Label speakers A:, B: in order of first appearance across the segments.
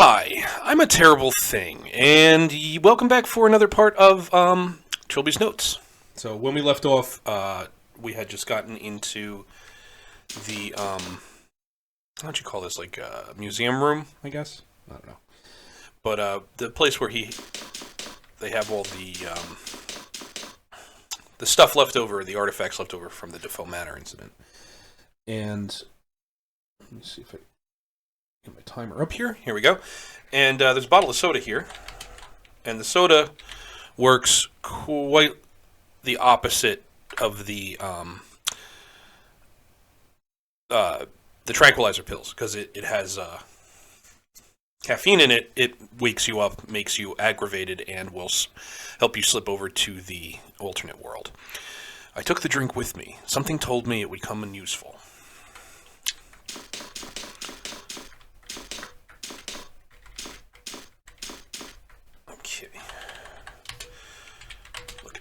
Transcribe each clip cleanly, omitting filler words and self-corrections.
A: Hi, I'm a terrible thing, and welcome back for another part of Trilby's Notes. So when we left off, we had just gotten into the how'd you call this? Like a museum room, I guess. I don't know, but the place where they have all the stuff left over, the artifacts left over from the Defoe Manor incident. And let me see if I get my timer up here. Here we go. And there's a bottle of soda here. And the soda works quite the opposite of the tranquilizer pills, because it has caffeine in it. It wakes you up, makes you aggravated, and will help you slip over to the alternate world. I took the drink with me. Something told me it would come in useful.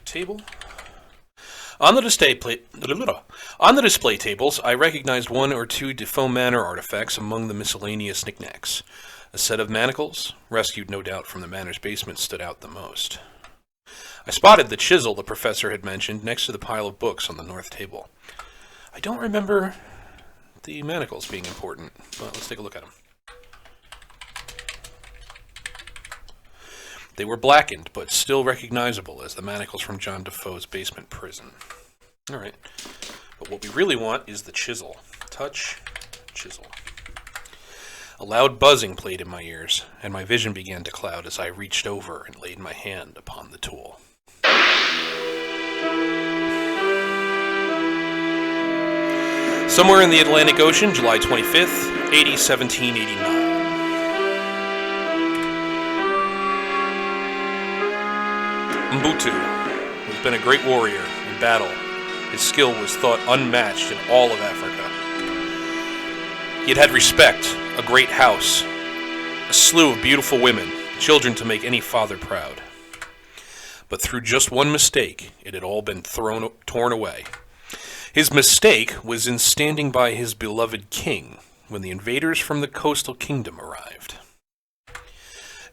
A: Table. On the display tables, I recognized one or two Defoe Manor artifacts among the miscellaneous knickknacks. A set of manacles, rescued no doubt from the manor's basement, stood out the most. I spotted the chisel the professor had mentioned next to the pile of books on the north table. I don't remember the manacles being important, but let's take a look at them. They were blackened, but still recognizable as the manacles from John Defoe's basement prison. Alright, but what we really want is the chisel. Touch, chisel. A loud buzzing played in my ears, and my vision began to cloud as I reached over and laid my hand upon the tool. Somewhere in the Atlantic Ocean, July 25th, 1789. Mbutu has been a great warrior in battle. His skill was thought unmatched in all of Africa. He had had respect, a great house, a slew of beautiful women, children to make any father proud. But through just one mistake, it had all been torn away. His mistake was in standing by his beloved king when the invaders from the coastal kingdom arrived.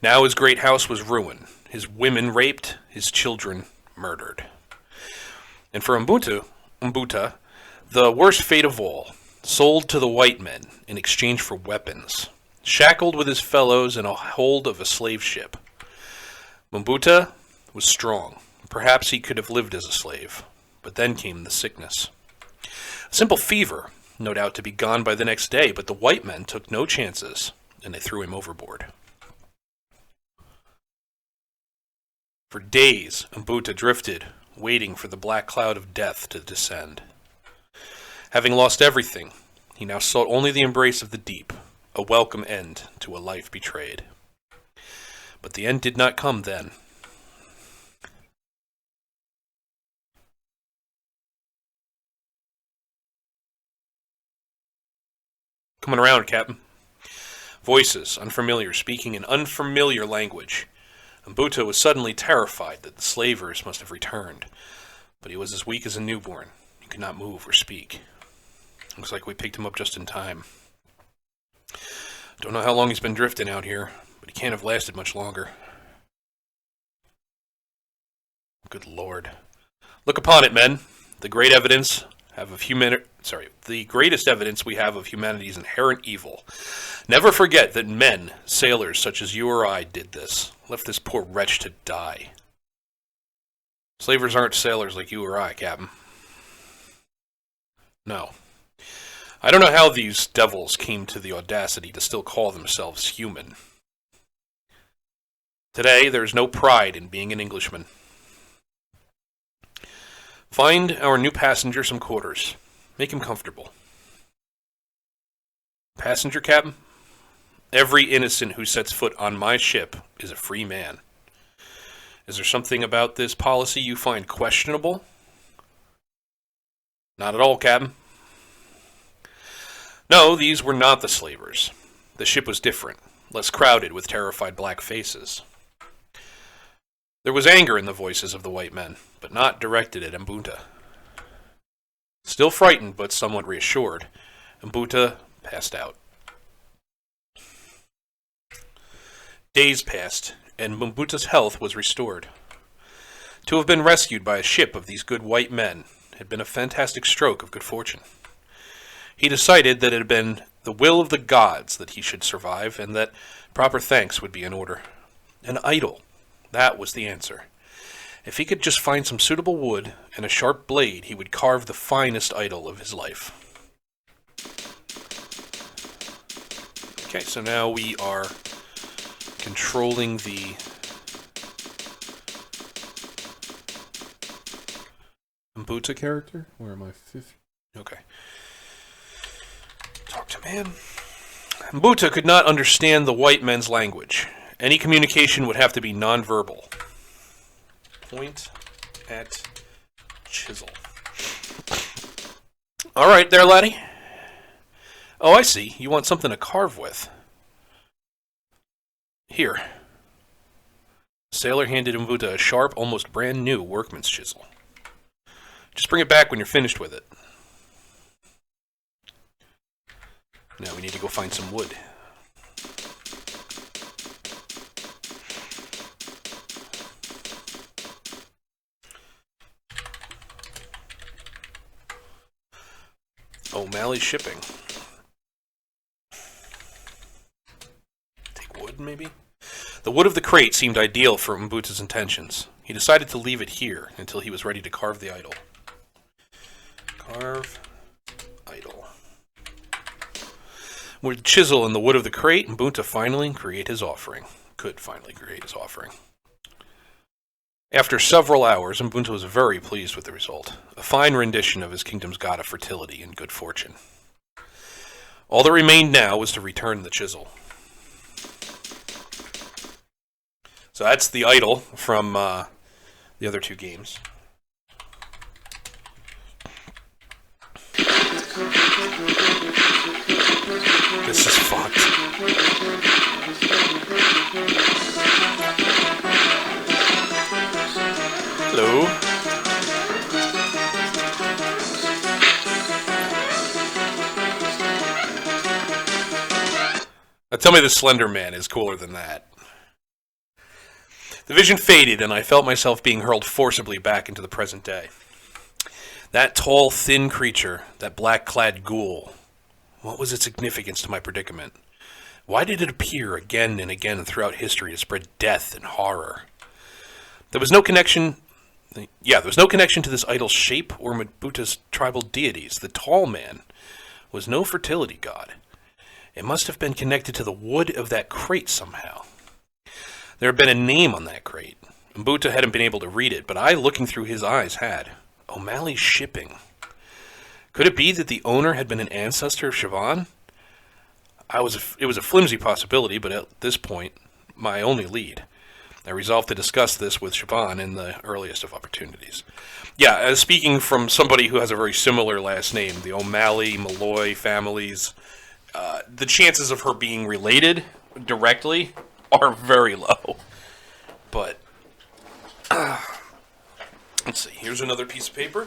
A: Now his great house was ruined. His women raped, his children murdered. And for Mbuta, the worst fate of all, sold to the white men in exchange for weapons, shackled with his fellows in a hold of a slave ship. Mbuta was strong. Perhaps he could have lived as a slave, but then came the sickness. A simple fever, no doubt to be gone by the next day, but the white men took no chances, and they threw him overboard. For days, Mbuta drifted, waiting for the black cloud of death to descend. Having lost everything, he now sought only the embrace of the deep, a welcome end to a life betrayed. But the end did not come then. Coming around, Captain. Voices, unfamiliar, speaking in unfamiliar language. Mbuta was suddenly terrified that the slavers must have returned, but he was as weak as a newborn. He could not move or speak. Looks like we picked him up just in time. Don't know how long he's been drifting out here, but he can't have lasted much longer. Good Lord. Look upon it, men. The greatest evidence we have of humanity's inherent evil. Never forget that men, sailors such as you or I, did this. Left this poor wretch to die. Slavers aren't sailors like you or I, Captain. No. I don't know how these devils came to the audacity to still call themselves human. Today, there is no pride in being an Englishman. Find our new passenger some quarters. Make him comfortable. Passenger, Captain? Every innocent who sets foot on my ship is a free man. Is there something about this policy you find questionable? Not at all, Captain. No, these were not the slavers. The ship was different, less crowded with terrified black faces. There was anger in the voices of the white men, but not directed at Mbuta. Still frightened, but somewhat reassured, Mbuta passed out. Days passed, and Mbuta's health was restored. To have been rescued by a ship of these good white men had been a fantastic stroke of good fortune. He decided that it had been the will of the gods that he should survive, and that proper thanks would be in order. An idol, that was the answer. If he could just find some suitable wood and a sharp blade, he would carve the finest idol of his life. Okay, so now we are controlling the Mbuta character. Where am I? Okay. Talk to man. Mbuta could not understand the white men's language. Any communication would have to be nonverbal. Point at chisel. All right there, laddie. Oh, I see. You want something to carve with. Here. The sailor handed Mbuta a sharp, almost brand new workman's chisel. Just bring it back when you're finished with it. Now we need to go find some wood. O'Malley Shipping. Take wood, maybe? The wood of the crate seemed ideal for Mbuta's intentions. He decided to leave it here until he was ready to carve the idol. Carve idol. With chisel and the wood of the crate, Mbuta could finally create his offering. After several hours, Mbuta was very pleased with the result. A fine rendition of his kingdom's god of fertility and good fortune. All that remained now was to return the chisel. So that's the idol from the other two games. This is fucked. Hello. Now tell me the Slender Man is cooler than that. The vision faded, and I felt myself being hurled forcibly back into the present day. That tall, thin creature, that black-clad ghoul, what was its significance to my predicament? Why did it appear again and again throughout history to spread death and horror? There was no connection to this idol's shape or Mbuta's tribal deities. The tall man was no fertility god. It must have been connected to the wood of that crate somehow. There had been a name on that crate. Mbuta hadn't been able to read it, but I, looking through his eyes, had. O'Malley Shipping. Could it be that the owner had been an ancestor of Siobhan? It was a flimsy possibility, but at this point, my only lead. I resolved to discuss this with Siobhan in the earliest of opportunities. Yeah, speaking from somebody who has a very similar last name, the O'Malley, Malloy families, the chances of her being related directly are very low. But, let's see, here's another piece of paper.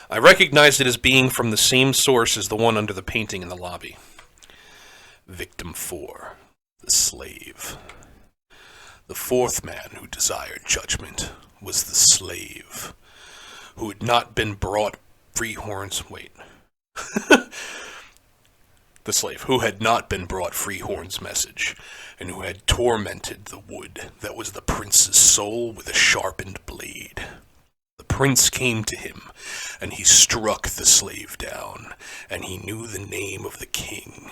A: I recognized it as being from the same source as the one under the painting in the lobby. Victim 4, the slave. The fourth man who desired judgment was the slave, who had not been brought Freehorn's... Wait. The slave, who had not been brought Freehorn's message, and who had tormented the wood that was the prince's soul with a sharpened blade. The prince came to him, and he struck the slave down, and he knew the name of the king.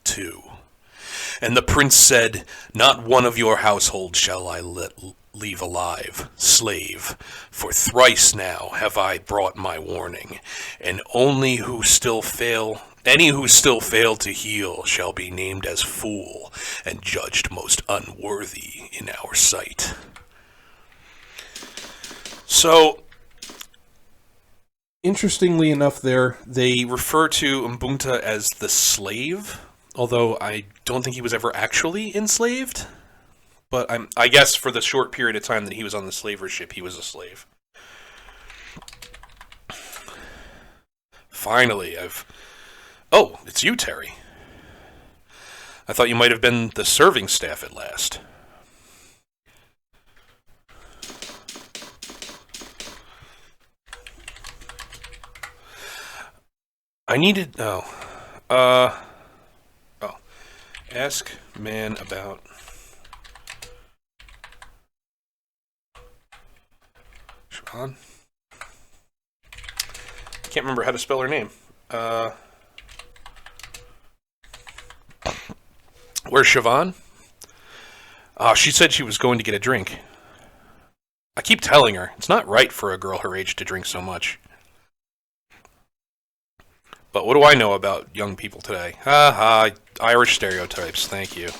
A: 2. And the prince said, "Not one of your household shall I leave alive, slave, for thrice now have I brought my warning, and any who still fail to heal shall be named as fool, and judged most unworthy in our sight." So, interestingly enough there, they refer to Mbuta as the slave, although I don't think he was ever actually enslaved. But I guess for the short period of time that he was on the slaver ship, he was a slave. finally, Oh, it's you, Terry. I thought you might have been the serving staff at last. I needed... Oh. Ask man about... Siobhan? I can't remember how to spell her name. Where's Siobhan? She said she was going to get a drink. I keep telling her, it's not right for a girl her age to drink so much. But what do I know about young people today? Irish stereotypes, thank you.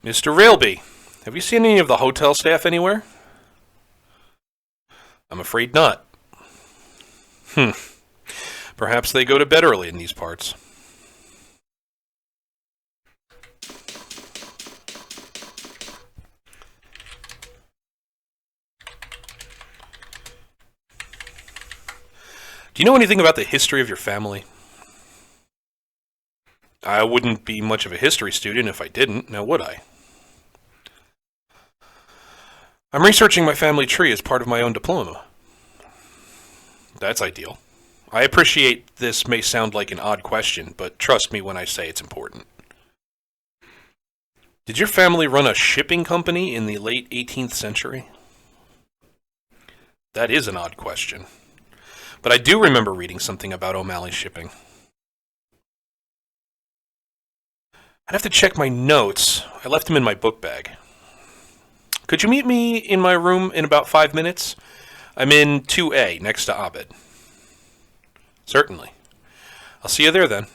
A: Mr. Railby, have you seen any of the hotel staff anywhere? I'm afraid not. Perhaps they go to bed early in these parts. Do you know anything about the history of your family? I wouldn't be much of a history student if I didn't, now would I? I'm researching my family tree as part of my own diploma. That's ideal. I appreciate this may sound like an odd question, but trust me when I say it's important. Did your family run a shipping company in the late 18th century? That is an odd question. But I do remember reading something about O'Malley shipping. I'd have to check my notes. I left them in my book bag. Could you meet me in my room in about 5 minutes? I'm in 2A, next to Abed. Certainly. I'll see you there then.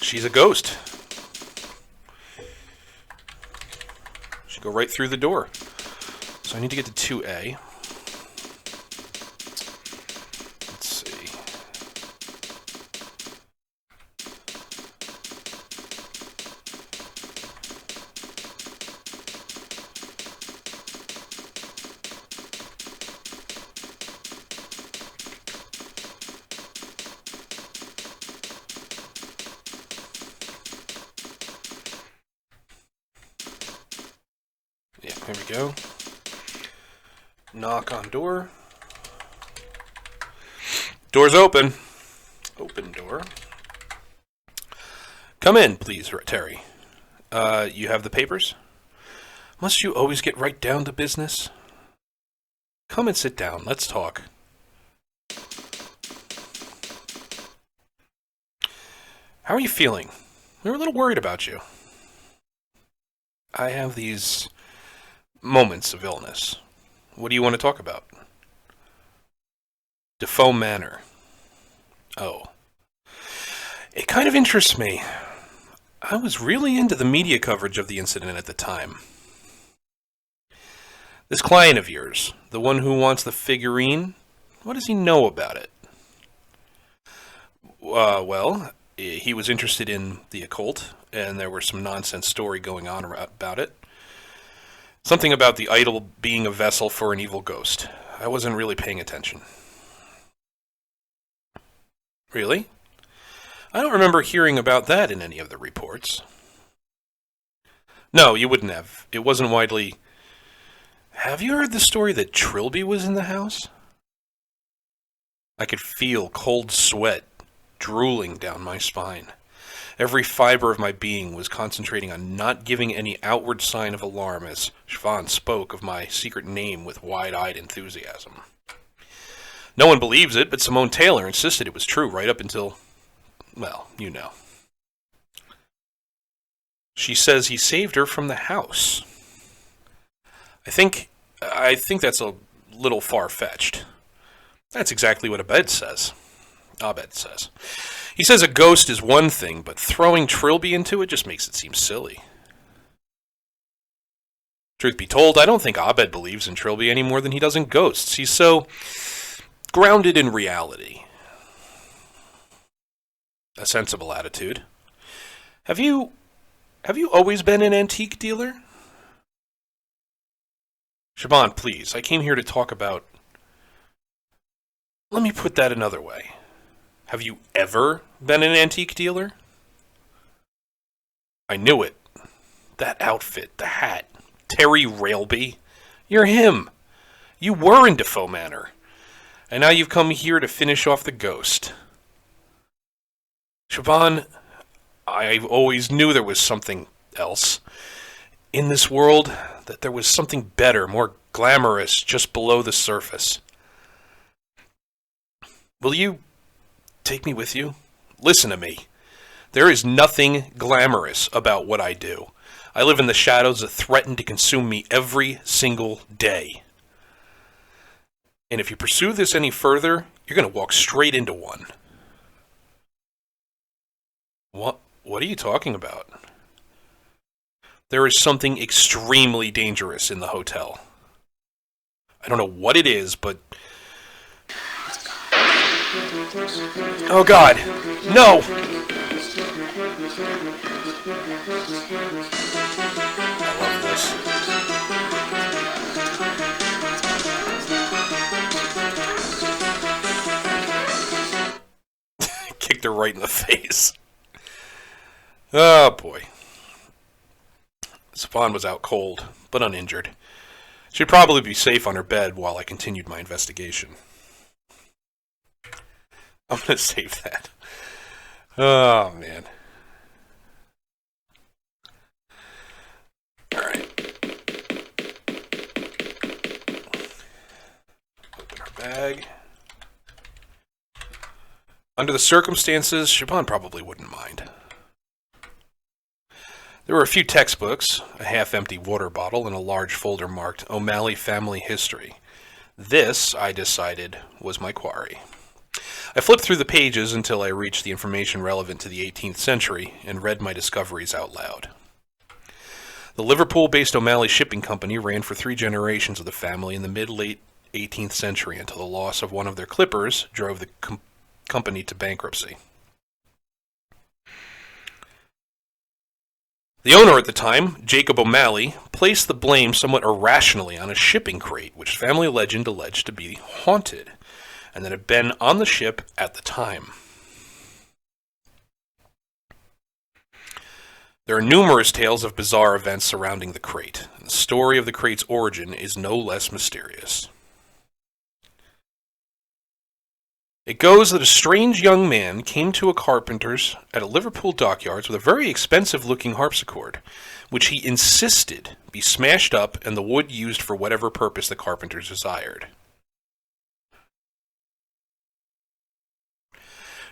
A: She's a ghost. Should go right through the door. So I need to get to 2A. Let's see. Yeah, here we go. Knock on door. Door's open. Open door. Come in, please, Terry. You have the papers? Must you always get right down to business? Come and sit down. Let's talk. How are you feeling? We were a little worried about you. I have these moments of illness. What do you want to talk about? Defoe Manor. Oh. It kind of interests me. I was really into the media coverage of the incident at the time. This client of yours, the one who wants the figurine, what does he know about it? Well, he was interested in the occult, and there was some nonsense story going on about it. Something about the idol being a vessel for an evil ghost. I wasn't really paying attention. Really? I don't remember hearing about that in any of the reports. No, you wouldn't have. It wasn't widely... Have you heard the story that Trilby was in the house? I could feel cold sweat drooling down my spine. Every fiber of my being was concentrating on not giving any outward sign of alarm as Siobhan spoke of my secret name with wide-eyed enthusiasm. No one believes it, but Simone Taylor insisted it was true right up until, well, you know. She says he saved her from the house. I think that's a little far-fetched. That's exactly what Abed says. He says a ghost is one thing, but throwing Trilby into it just makes it seem silly. Truth be told, I don't think Abed believes in Trilby any more than he does in ghosts. He's so grounded in reality. A sensible attitude. Have you always been an antique dealer? Shaban, please, I came here to talk about... Let me put that another way. Have you ever been an antique dealer? I knew it. That outfit, the hat, Terry Railby. You're him. You were in Defoe Manor. And now you've come here to finish off the ghost. Shaban, I always knew there was something else in this world, that there was something better, more glamorous, just below the surface. Will you take me with you? Listen to me. There is nothing glamorous about what I do. I live in the shadows that threaten to consume me every single day. And if you pursue this any further, you're going to walk straight into one. What are you talking about? There is something extremely dangerous in the hotel. I don't know what it is, but... Oh God, no! I love this. Kicked her right in the face. Oh boy. Spawn was out cold, but uninjured. She'd probably be safe on her bed while I continued my investigation. I'm gonna save that. Oh, man. Alright. Open our bag. Under the circumstances, Shaban probably wouldn't mind. There were a few textbooks, a half-empty water bottle, and a large folder marked O'Malley Family History. This, I decided, was my quarry. I flipped through the pages until I reached the information relevant to the 18th century and read my discoveries out loud. The Liverpool-based O'Malley Shipping Company ran for 3 generations of the family in the mid-late 18th century until the loss of one of their clippers drove the company to bankruptcy. The owner at the time, Jacob O'Malley, placed the blame somewhat irrationally on a shipping crate, which family legend alleged to be haunted, and that had been on the ship at the time. There are numerous tales of bizarre events surrounding the crate, and the story of the crate's origin is no less mysterious. It goes that a strange young man came to a carpenter's at a Liverpool dockyards with a very expensive-looking harpsichord, which he insisted be smashed up and the wood used for whatever purpose the carpenters desired.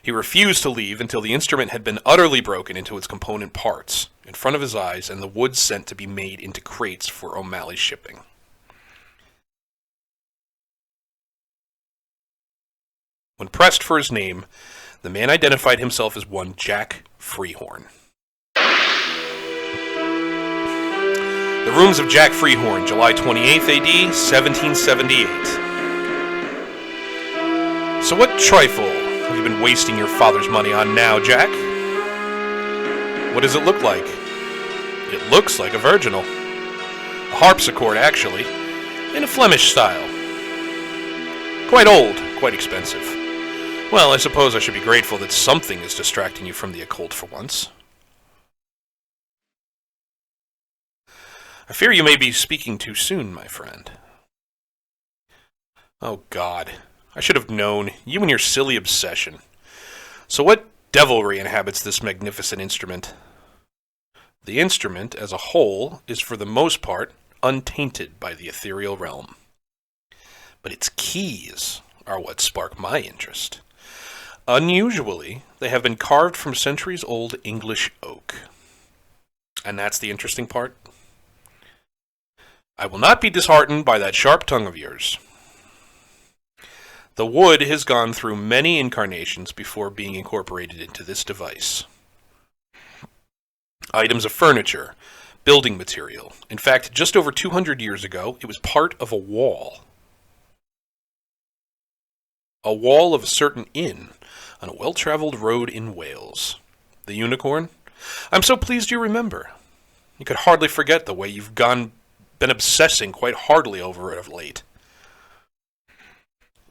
A: He refused to leave until the instrument had been utterly broken into its component parts, in front of his eyes, and the wood sent to be made into crates for O'Malley shipping. When pressed for his name, the man identified himself as one Jack Freehorn. The Rooms of Jack Freehorn, July 28th AD, 1778. So what trifle have you been wasting your father's money on now, Jack? What does it look like? It looks like a virginal. A harpsichord, actually, in a Flemish style. Quite old, quite expensive. Well, I suppose I should be grateful that something is distracting you from the occult for once. I fear you may be speaking too soon, my friend. Oh, God. I should have known. You and your silly obsession. So what devilry inhabits this magnificent instrument? The instrument, as a whole, is for the most part untainted by the ethereal realm. But its keys are what spark my interest. Unusually, they have been carved from centuries-old English oak. And that's the interesting part. I will not be disheartened by that sharp tongue of yours. The wood has gone through many incarnations before being incorporated into this device. Items of furniture, building material. In fact, just over 200 years ago, it was part of a wall. A wall of a certain inn on a well-traveled road in Wales. The unicorn? I'm so pleased you remember. You could hardly forget the way you've been obsessing quite heartily over it of late.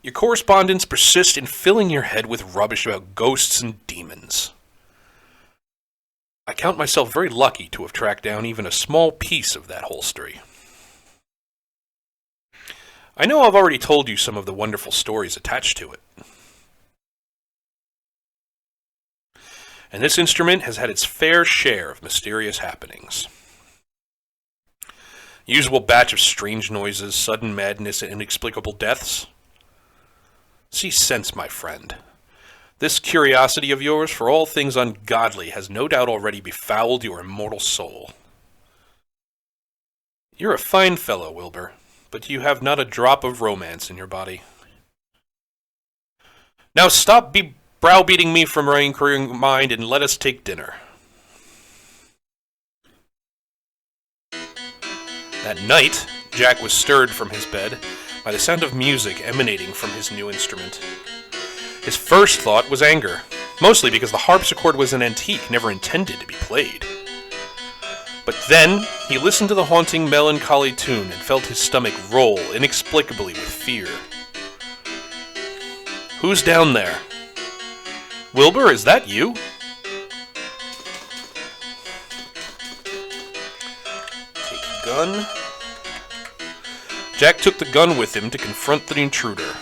A: Your correspondence persists in filling your head with rubbish about ghosts and demons. I count myself very lucky to have tracked down even a small piece of that whole story. I know I've already told you some of the wonderful stories attached to it. And this instrument has had its fair share of mysterious happenings. Usual batch of strange noises, sudden madness, and inexplicable deaths. See sense, my friend. This curiosity of yours for all things ungodly has no doubt already befouled your immortal soul. You're a fine fellow, Wilbur, but you have not a drop of romance in your body. Now stop browbeating me from my inquiring mind and let us take dinner. That night, Jack was stirred from his bed by the sound of music emanating from his new instrument. His first thought was anger, mostly because the harpsichord was an antique never intended to be played. But then, he listened to the haunting, melancholy tune and felt his stomach roll inexplicably with fear. Who's down there? Wilbur, is that you? Take a gun. Jack took the gun with him to confront the intruder.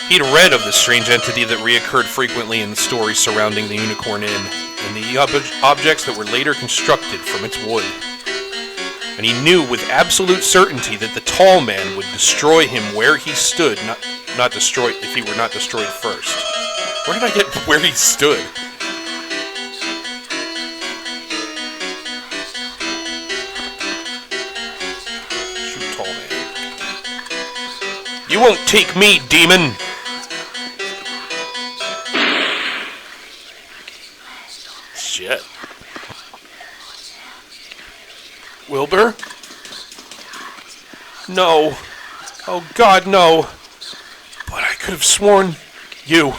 A: He'd read of the strange entity that reoccurred frequently in the stories surrounding the Unicorn Inn, and the objects that were later constructed from its wood. And he knew with absolute certainty that the tall man would destroy him where he stood, not destroy if he were not destroyed first. Where did I get where he stood? Shoot, tall man. You won't take me, demon! Shit. Wilbur? No. Oh God, no. But I could have sworn you.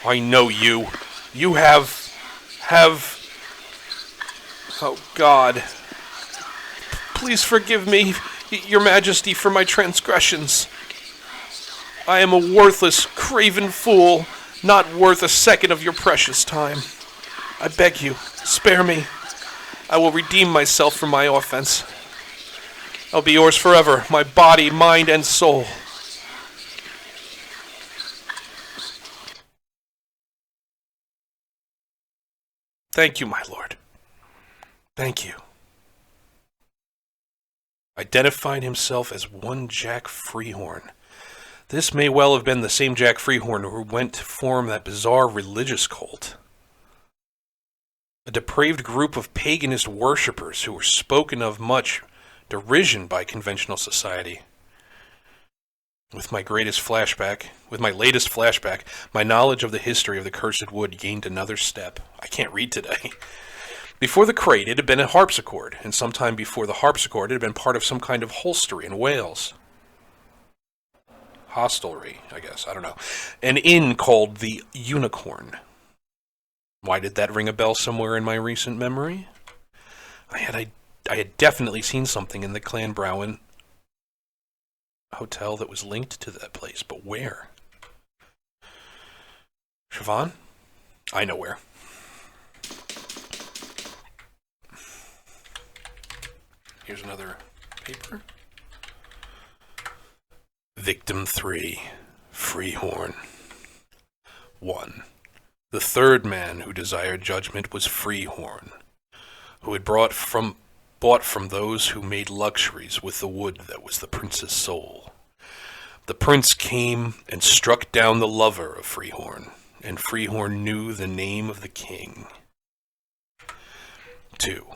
A: I know you. You have... Oh God. Please forgive me, Your Majesty, for my transgressions. I am a worthless, craven fool, not worth a second of your precious time. I beg you, spare me. I will redeem myself from my offense. I'll be yours forever, my body, mind, and soul. Thank you, my lord. Thank you. Identified himself as one Jack Freehorn. This may well have been the same Jack Freehorn who went to form that bizarre religious cult. A depraved group of paganist worshippers who were spoken of much derision by conventional society. With my latest flashback, my knowledge of the history of the Cursed Wood gained another step. I can't read today. Before the crate, it had been a harpsichord, and sometime before the harpsichord, it had been part of some kind of hostelry in Wales. Hostelry, I guess, I don't know. An inn called the Unicorn. Why did that ring a bell somewhere in my recent memory? I had definitely seen something in the Clanbrowen hotel that was linked to that place, but where? Siobhan? I know where. Here's another paper. Victim 3, Freehorn. 1. The third man who desired judgment was Freehorn, who had bought from those who made luxuries with the wood that was the prince's soul. The prince came and struck down the lover of Freehorn, and Freehorn knew the name of the king. 2.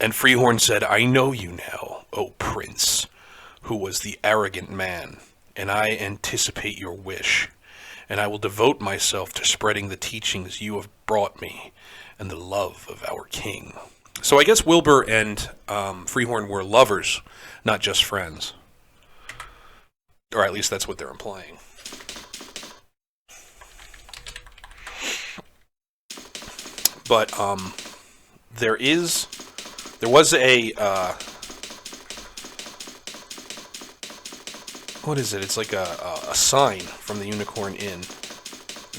A: And Freehorn said, I know you now, O prince, who was the arrogant man, and I anticipate your wish, and I will devote myself to spreading the teachings you have brought me, and the love of our king. So I guess Wilbur and Freehorn were lovers, not just friends. Or at least that's what they're implying. But there was a what is it? It's like a sign from the Unicorn Inn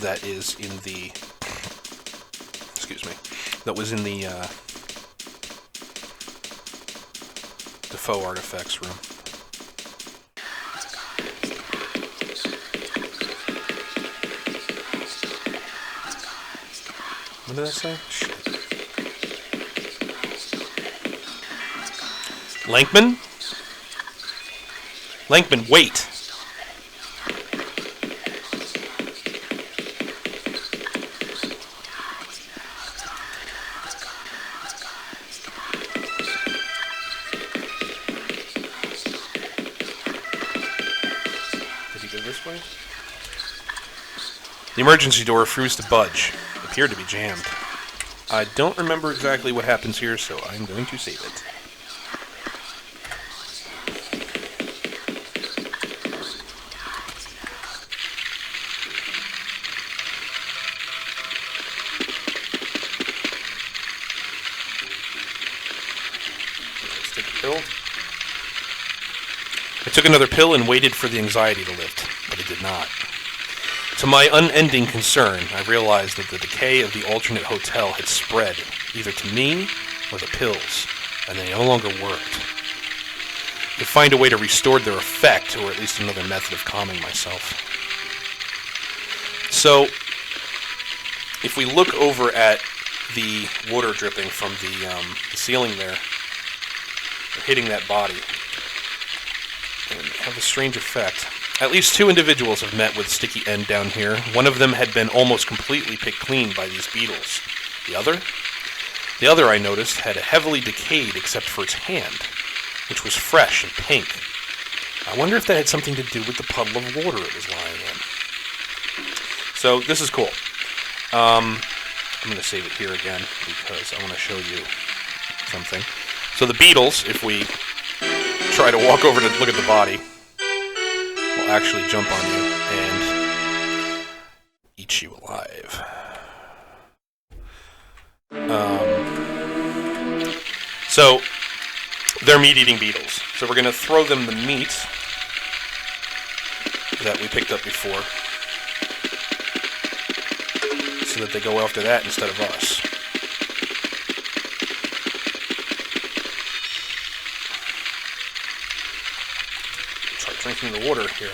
A: that is in the that was in the Defoe Artifacts room. What did I say? Shit. Lankman? Lankman, wait! Did he go this way? The emergency door refused to budge. Appeared to be jammed. I don't remember exactly what happens here, so I'm going to save it. Let's take a pill. I took another pill and waited for the anxiety to lift, but it did not. To my unending concern, I realized that the decay of the alternate hotel had spread, either to me or the pills, and they no longer worked. To find a way to restore their effect, or at least another method of calming myself. So, if we look over at the water dripping from the ceiling there, hitting that body, and have a strange effect. At least 2 individuals have met with sticky end down here. One of them had been almost completely picked clean by these beetles. The other I noticed had heavily decayed except for its hand, which was fresh and pink. I wonder if that had something to do with the puddle of water it was lying in. So this is cool. I'm going to save it here again because I want to show you something. So the beetles, if we try to walk over to look at the body, will actually jump on you and eat you alive. So they're meat-eating beetles. So we're going to throw them the meat that we picked up before, so that they go after that instead of us. Drinking the water here.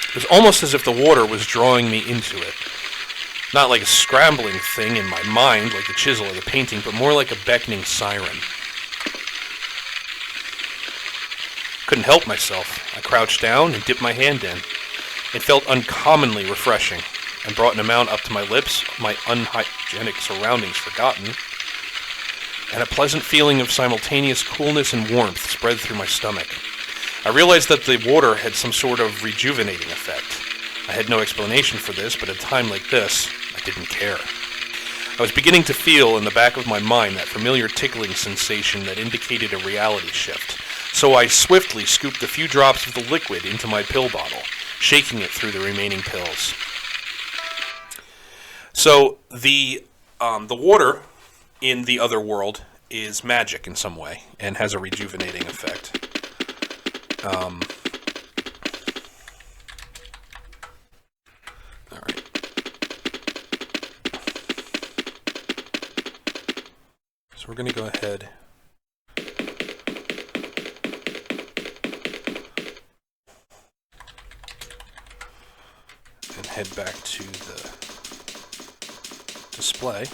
A: It was almost as if the water was drawing me into it. Not like a scrambling thing in my mind, like the chisel or the painting, but more like a beckoning siren. Couldn't help myself. I crouched down and dipped my hand in. It felt uncommonly refreshing, and brought an amount up to my lips, my unhygienic surroundings forgotten, and a pleasant feeling of simultaneous coolness and warmth spread through my stomach. I realized that the water had some sort of rejuvenating effect. I had no explanation for this, but at a time like this, I didn't care. I was beginning to feel in the back of my mind that familiar tickling sensation that indicated a reality shift. So I swiftly scooped a few drops of the liquid into my pill bottle, shaking it through the remaining pills. So the water in the other world is magic in some way and has a rejuvenating effect. Alright. So we're going to go ahead and head back to the display.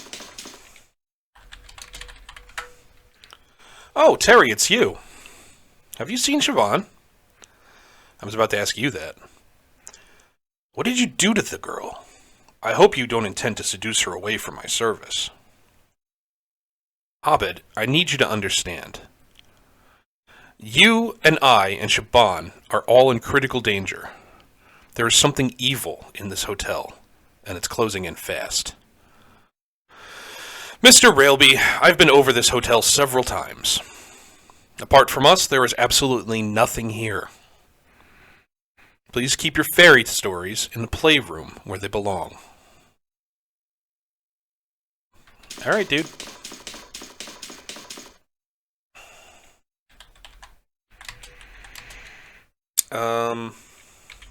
A: Oh, Terry, it's you. Have you seen Siobhan? I was about to ask you that. What did you do to the girl? I hope you don't intend to seduce her away from my service. Abed, I need you to understand. You and I and Siobhan are all in critical danger. There is something evil in this hotel, and it's closing in fast. Mr. Railby, I've been over this hotel several times. Apart from us, there is absolutely nothing here. Please keep your fairy stories in the playroom where they belong. All right, dude.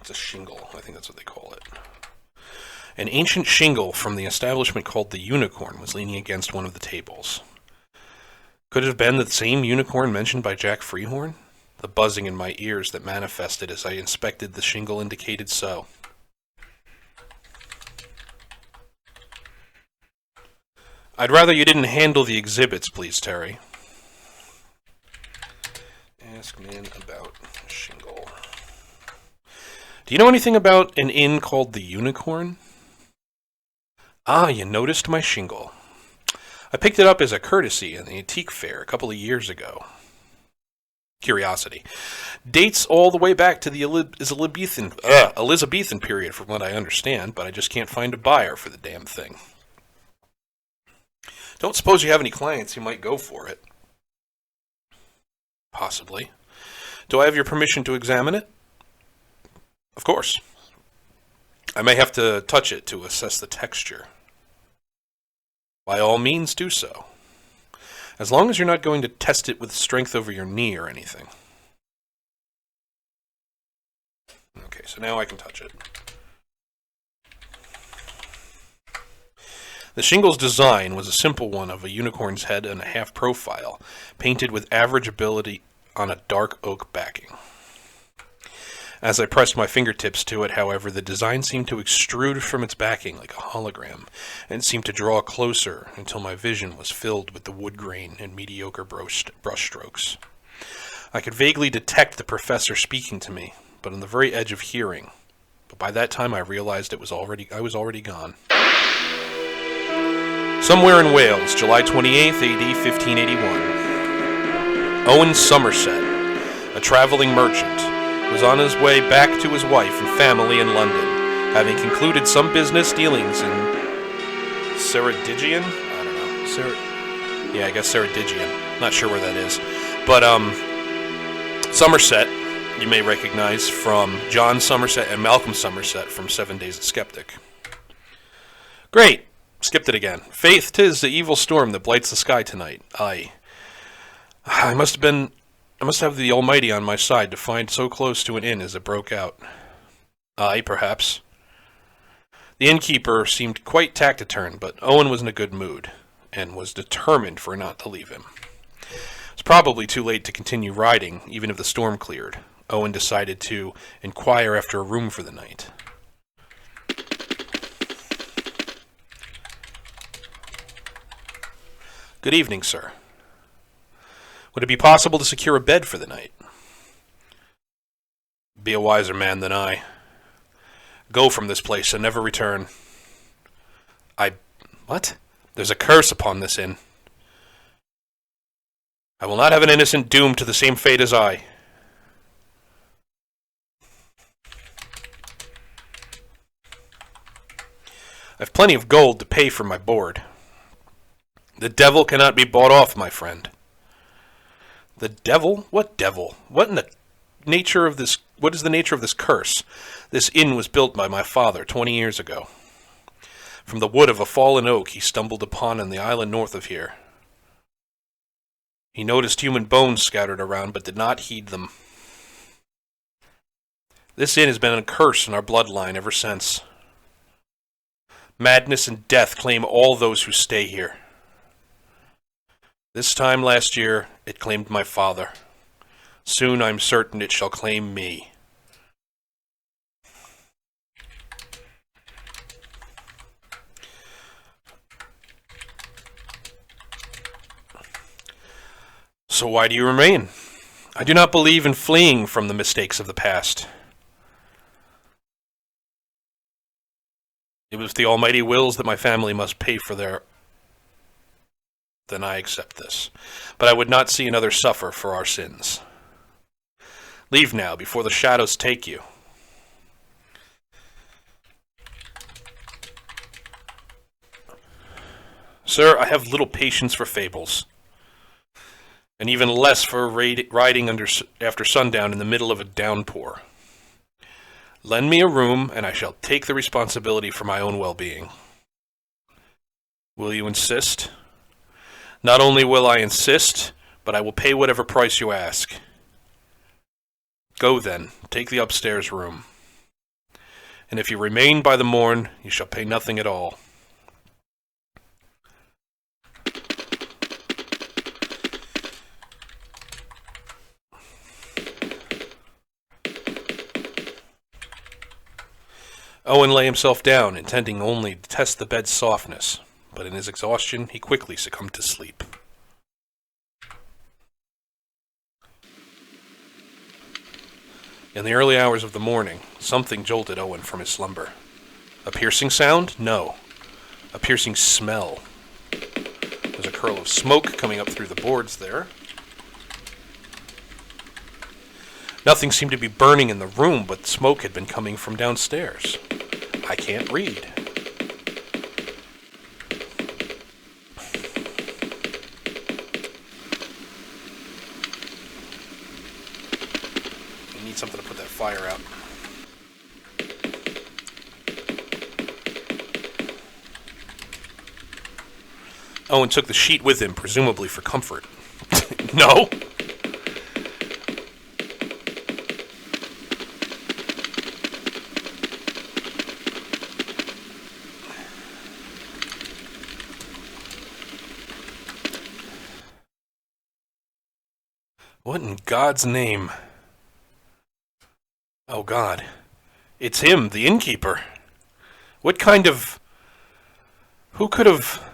A: It's a shingle. I think that's what they call it. An ancient shingle from the establishment called the Unicorn was leaning against one of the tables. Could it have been the same unicorn mentioned by Jack Freehorn? The buzzing in my ears that manifested as I inspected the shingle indicated so. I'd rather you didn't handle the exhibits, please, Terry. Ask man about shingle. Do you know anything about an inn called the Unicorn? Ah, you noticed my shingle. I picked it up as a courtesy in the antique fair a couple of years ago. Curiosity. Dates all the way back to the Elizabethan period, from what I understand, but I just can't find a buyer for the damn thing. Don't suppose you have any clients who might go for it? Possibly. Do I have your permission to examine it? Of course. I may have to touch it to assess the texture. By all means, do so. As long as you're not going to test it with strength over your knee or anything. Okay, so now I can touch it. The shingle's design was a simple one of a unicorn's head and a half profile, painted with average ability on a dark oak backing. As I pressed my fingertips to it, however, the design seemed to extrude from its backing like a hologram, and seemed to draw closer until my vision was filled with the wood grain and mediocre brushstrokes. I could vaguely detect the professor speaking to me, but on the very edge of hearing. But by that time I realized I was already gone. Somewhere in Wales, July 28th, AD 1581. Owen Somerset, a traveling merchant, was on his way back to his wife and family in London, having concluded some business dealings in Ceredigion? I don't know. I guess Ceredigion. Not sure where that is. But, Somerset, you may recognize from John Somerset and Malcolm Somerset from 7 Days a Skeptic. Great! Skipped it again. Faith, 'tis the evil storm that blights the sky tonight. I must have the Almighty on my side to find so close to an inn as it broke out. Aye, perhaps. The innkeeper seemed quite taciturn, but Owen was in a good mood, and was determined for not to leave him. It's probably too late to continue riding, even if the storm cleared. Owen decided to inquire after a room for the night. Good evening, sir. Would it be possible to secure a bed for the night? Be a wiser man than I. Go from this place and never return. What? There's a curse upon this inn. I will not have an innocent doomed to the same fate as I. I've plenty of gold to pay for my board. The devil cannot be bought off, my friend. The devil? What devil? What is the nature of this curse? This inn was built by my father 20 years ago. From the wood of a fallen oak he stumbled upon on the island north of here. He noticed human bones scattered around, but did not heed them. This inn has been a curse in our bloodline ever since. Madness and death claim all those who stay here. This time last year, it claimed my father. Soon I'm certain it shall claim me. So why do you remain? I do not believe in fleeing from the mistakes of the past. It was the Almighty wills that my family must pay for their... Then I accept this. But I would not see another suffer for our sins. Leave now, before the shadows take you. Sir, I have little patience for fables, and even less for riding after sundown in the middle of a downpour. Lend me a room, and I shall take the responsibility for my own well-being. Will you insist? Not only will I insist, but I will pay whatever price you ask. Go then, take the upstairs room. And if you remain by the morn, you shall pay nothing at all. Owen lay himself down, intending only to test the bed's softness, but in his exhaustion he quickly succumbed to sleep. In the early hours of the morning, something jolted Owen from his slumber. A piercing sound? No. A piercing smell. There's a curl of smoke coming up through the boards there. Nothing seemed to be burning in the room, but smoke had been coming from downstairs. I can't read. I need something to put that fire out. Owen took the sheet with him, presumably for comfort. No! What in God's name? Oh, God. It's him, the innkeeper. What kind of... Who could have...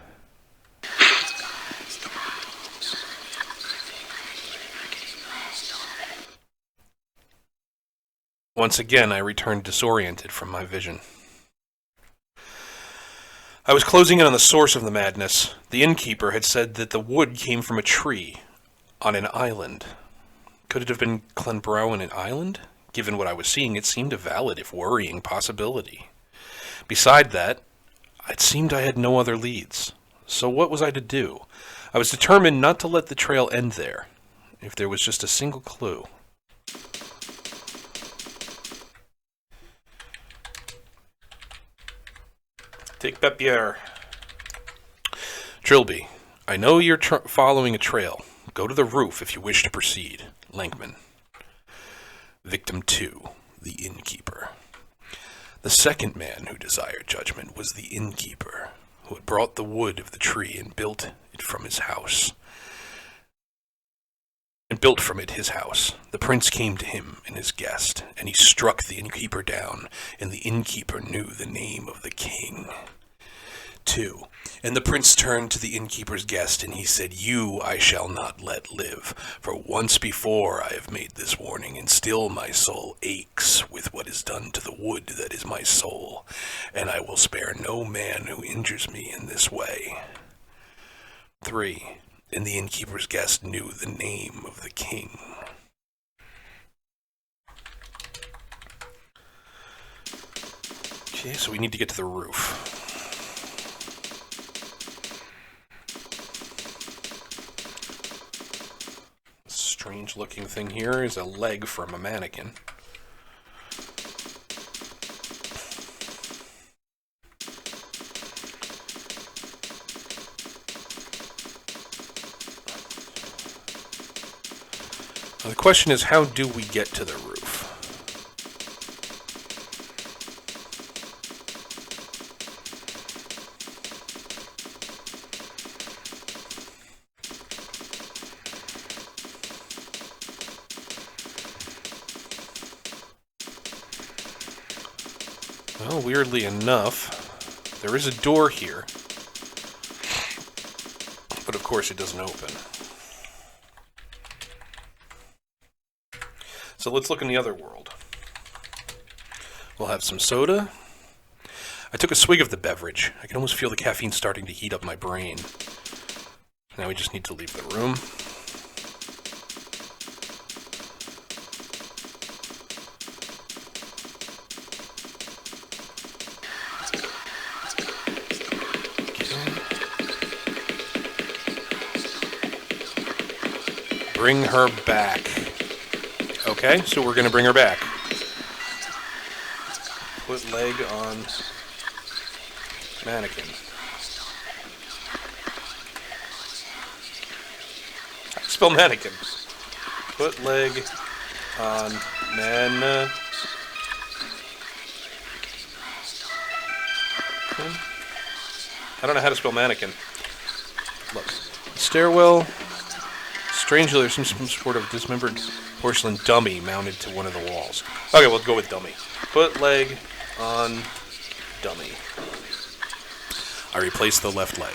A: Once again, I returned disoriented from my vision. I was closing in on the source of the madness. The innkeeper had said that the wood came from a tree on an island. Could it have been Clonbrowne Island? Given what I was seeing, it seemed a valid, if worrying, possibility. Beside that, it seemed I had no other leads. So what was I to do? I was determined not to let the trail end there, if there was just a single clue. Take papier. Trilby, I know you're following a trail. Go to the roof if you wish to proceed. Lankman. Victim 2, the innkeeper. The second man who desired judgment was the innkeeper, who had brought the wood of the tree and built from it his house. The prince came to him and his guest, and he struck the innkeeper down, and the innkeeper knew the name of the king. 2. And the prince turned to the innkeeper's guest, and he said, You I shall not let live, for once before I have made this warning, and still my soul aches with what is done to the wood that is my soul, and I will spare no man who injures me in this way. 3. And the innkeeper's guest knew the name of the king. Okay, so we need to get to the roof. Strange looking thing here is a leg from a mannequin. Now the question is, how do we get to the roof? Well, weirdly enough, there is a door here, but of course it doesn't open. So let's look in the other world. We'll have some soda. I took a swig of the beverage. I can almost feel the caffeine starting to heat up my brain. Now we just need to leave the room. Bring her back. Okay, so we're going to bring her back. Put leg on mannequin. Spell mannequin. Put leg on man. I don't know how to spell mannequin. Look. Stairwell. Strangely, there's some sort of dismembered porcelain dummy mounted to one of the walls. Okay, we'll go with dummy. Put leg on dummy. I replaced the left leg.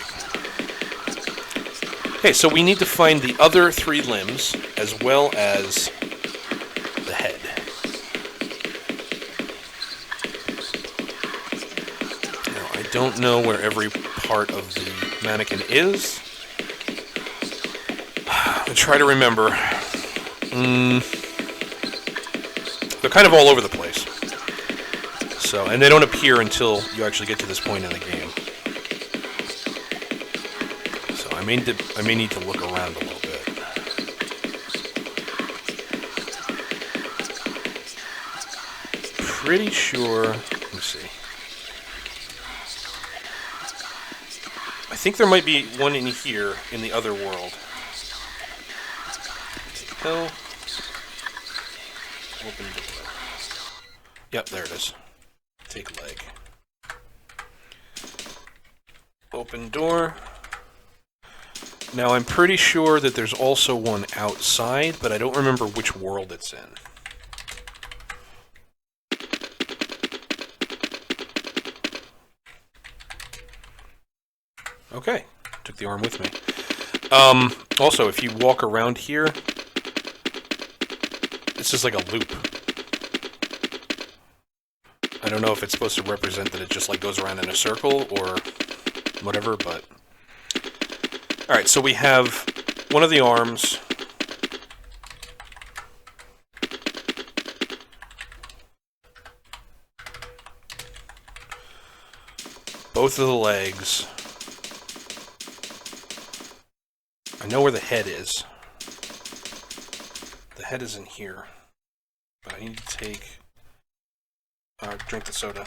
A: Okay, so we need to find the other 3 limbs as well as the head. Now, I don't know where every part of the mannequin is. I try to remember. They're kind of all over the place. So, and they don't appear until you actually get to this point in the game. So I may need to look around a little bit. Pretty sure. Let me see. I think there might be one in here in the other world. Hell. Open door. Yep, there it is. Take leg. Open door. Now I'm pretty sure that there's also one outside, but I don't remember which world it's in. Okay, took the arm with me. Also, if you walk around here, it's just like a loop. I don't know if it's supposed to represent that it just like goes around in a circle or whatever, but... Alright, so we have one of the arms. Both of the legs. I know where the head is. The head is in here. But I need to take... drink the soda.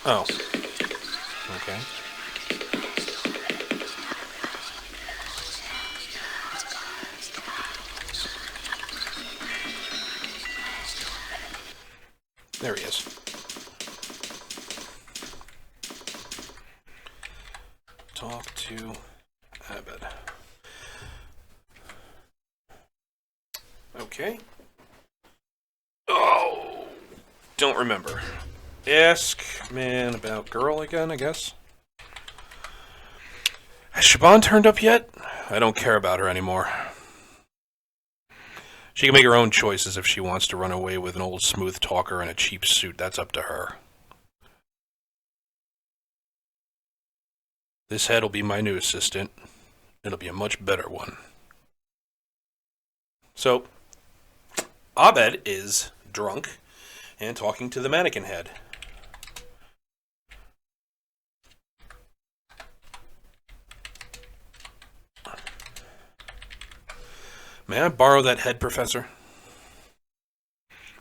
A: Oh. Okay. There he is. Talk to Abed. Okay. Oh! Don't remember. Ask man about girl again, I guess. Has Shaban turned up yet? I don't care about her anymore. She can make her own choices if she wants to run away with an old smooth talker in a cheap suit. That's up to her. This head will be my new assistant. It'll be a much better one. So, Abed is drunk and talking to the mannequin head. May I borrow that head, Professor?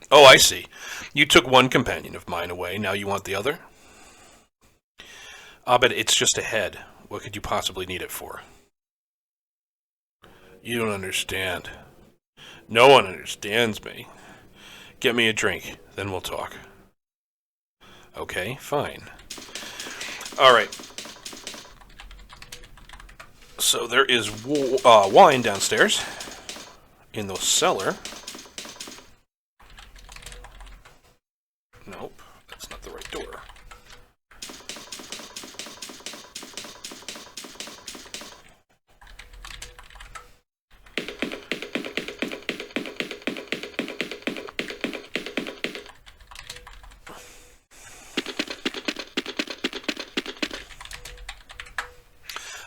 A: Oh, I see. You took one companion of mine away, now you want the other? Abed, it's just a head. What could you possibly need it for? You don't understand. No one understands me. Get me a drink, then we'll talk. Okay, fine. Alright. So there is wine downstairs. In the cellar. Nope, that's not the right door.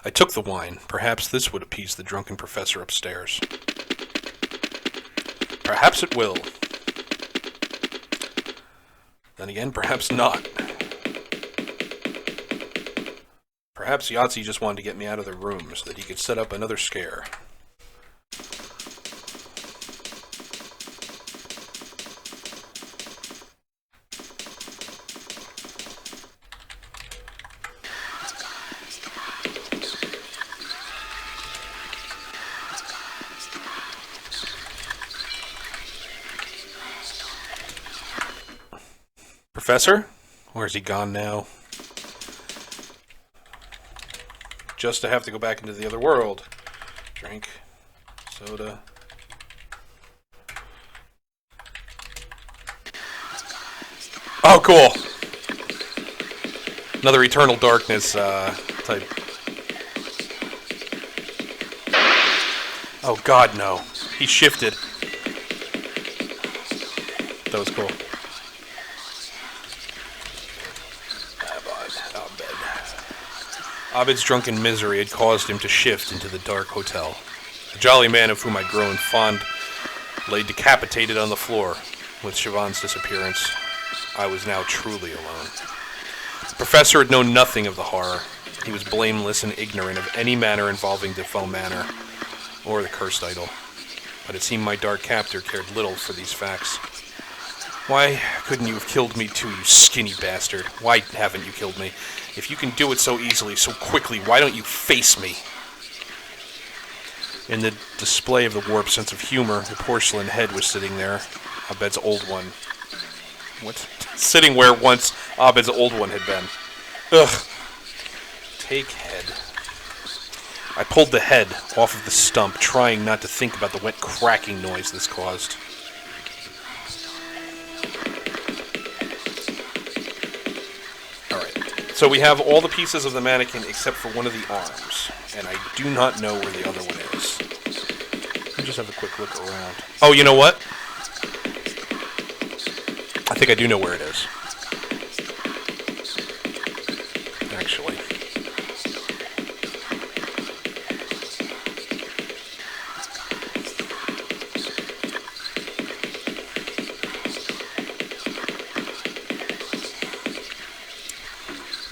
A: I took the wine. Perhaps this would appease the drunken professor upstairs. Perhaps it will. Then again, perhaps not. Perhaps Yahtzee just wanted to get me out of the room so that he could set up another scare. Professor? Where's he gone now? Just to have to go back into the other world. Drink. Soda. Oh, cool. Another Eternal Darkness type. Oh, God, no. He shifted. That was cool. Abed's drunken misery had caused him to shift into the dark hotel. The jolly man of whom I'd grown fond lay decapitated on the floor. With Siobhan's disappearance, I was now truly alone. The professor had known nothing of the horror. He was blameless and ignorant of any matter involving Defoe Manor or the cursed idol. But it seemed my dark captor cared little for these facts. Why couldn't you have killed me too, you skinny bastard? Why haven't you killed me? If you can do it so easily, so quickly, why don't you face me? In the display of the warped sense of humor, the porcelain head was sitting there. Abed's old one. What? Sitting where once Abed's old one had been. Ugh. Take head. I pulled the head off of the stump, trying not to think about the wet cracking noise this caused. So we have all the pieces of the mannequin except for one of the arms, and I do not know where the other one is. I'll just have a quick look around. Oh, you know what? I think I do know where it is. Actually.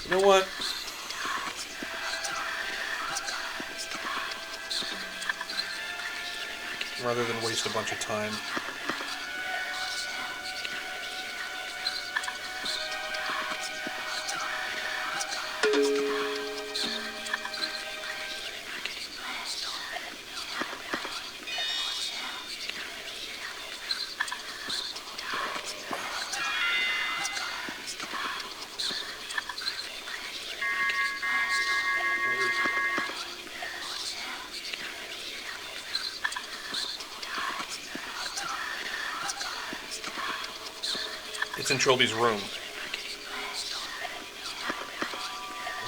A: You know what? Rather than waste a bunch of time. It's in Trilby's room.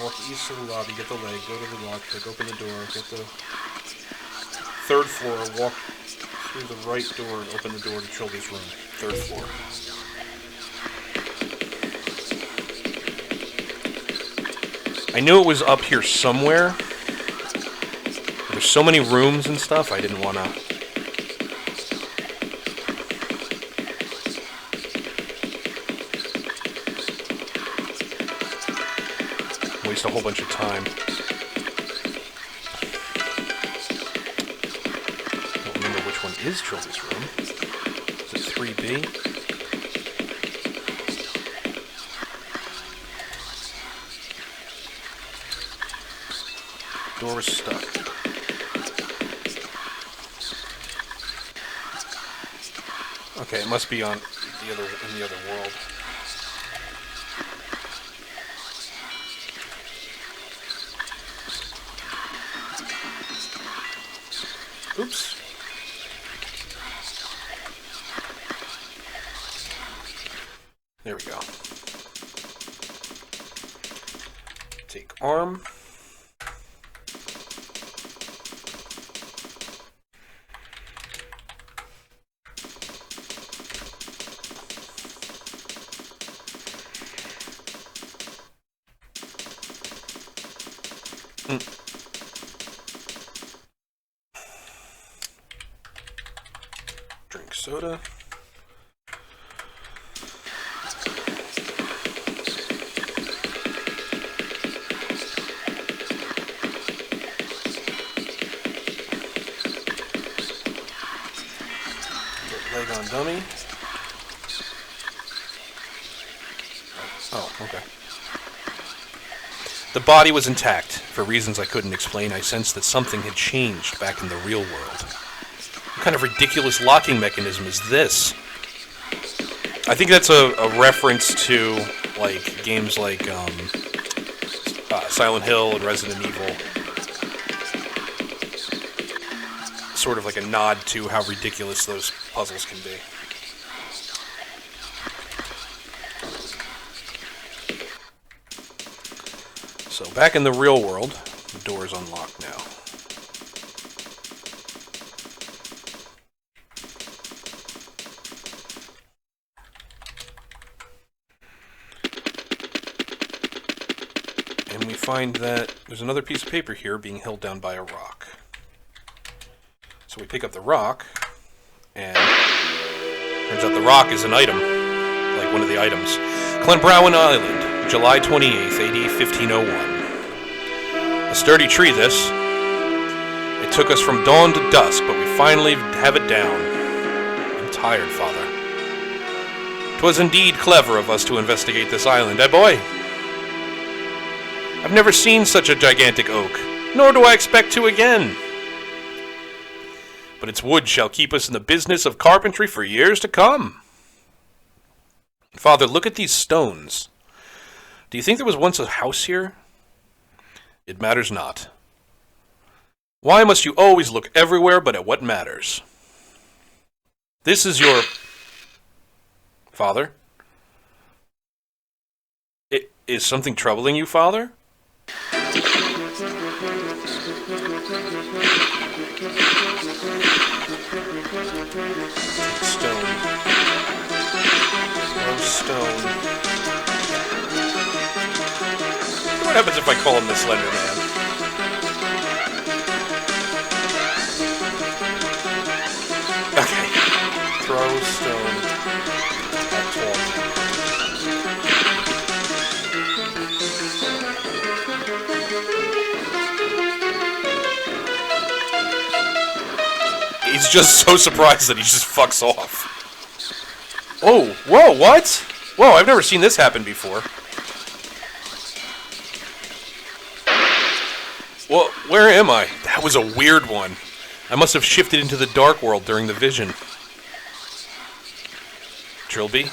A: Walk east to the lobby, get the leg, go to the lockpick, open the door, get the third floor, walk through the right door and open the door to Trilby's room. Third floor. I knew it was up here somewhere. There's so many rooms and stuff, I didn't want to... waste a whole bunch of time. Don't remember which one is Trilby's room. Is it 3B? Door was stuck. Okay, it must be on the other in the other world. Oops. There we go. Take arm. Drink soda. Get leg on dummy. Oh, okay. The body was intact. For reasons I couldn't explain, I sensed that something had changed back in the real world. What kind of ridiculous locking mechanism is this? I think that's a reference to like games like Silent Hill and Resident Evil. Sort of like a nod to how ridiculous those puzzles can be. So back in the real world, the door is unlocked now. And we find that there's another piece of paper here being held down by a rock. So we pick up the rock, and turns out the rock is an item, like one of the items. Clenbrowan Island, July 28th, AD 1501. A sturdy tree, this. It took us from dawn to dusk, but we finally have it down. I'm tired, Father. 'Twas indeed clever of us to investigate this island, eh, boy? I've never seen such a gigantic oak, nor do I expect to again. But its wood shall keep us in the business of carpentry for years to come. Father, look at these stones. Do you think there was once a house here? It matters not. Why must you always look everywhere but at what matters? This is your... Father? Is something troubling you, Father? Stone. No stone. What happens if I call him the Slender Man? Okay. Throw stone at tall. He's just so surprised that he just fucks off. Oh, whoa, what? Whoa, I've never seen this happen before. Well, where am I? That was a weird one. I must have shifted into the dark world during the vision. Trilby?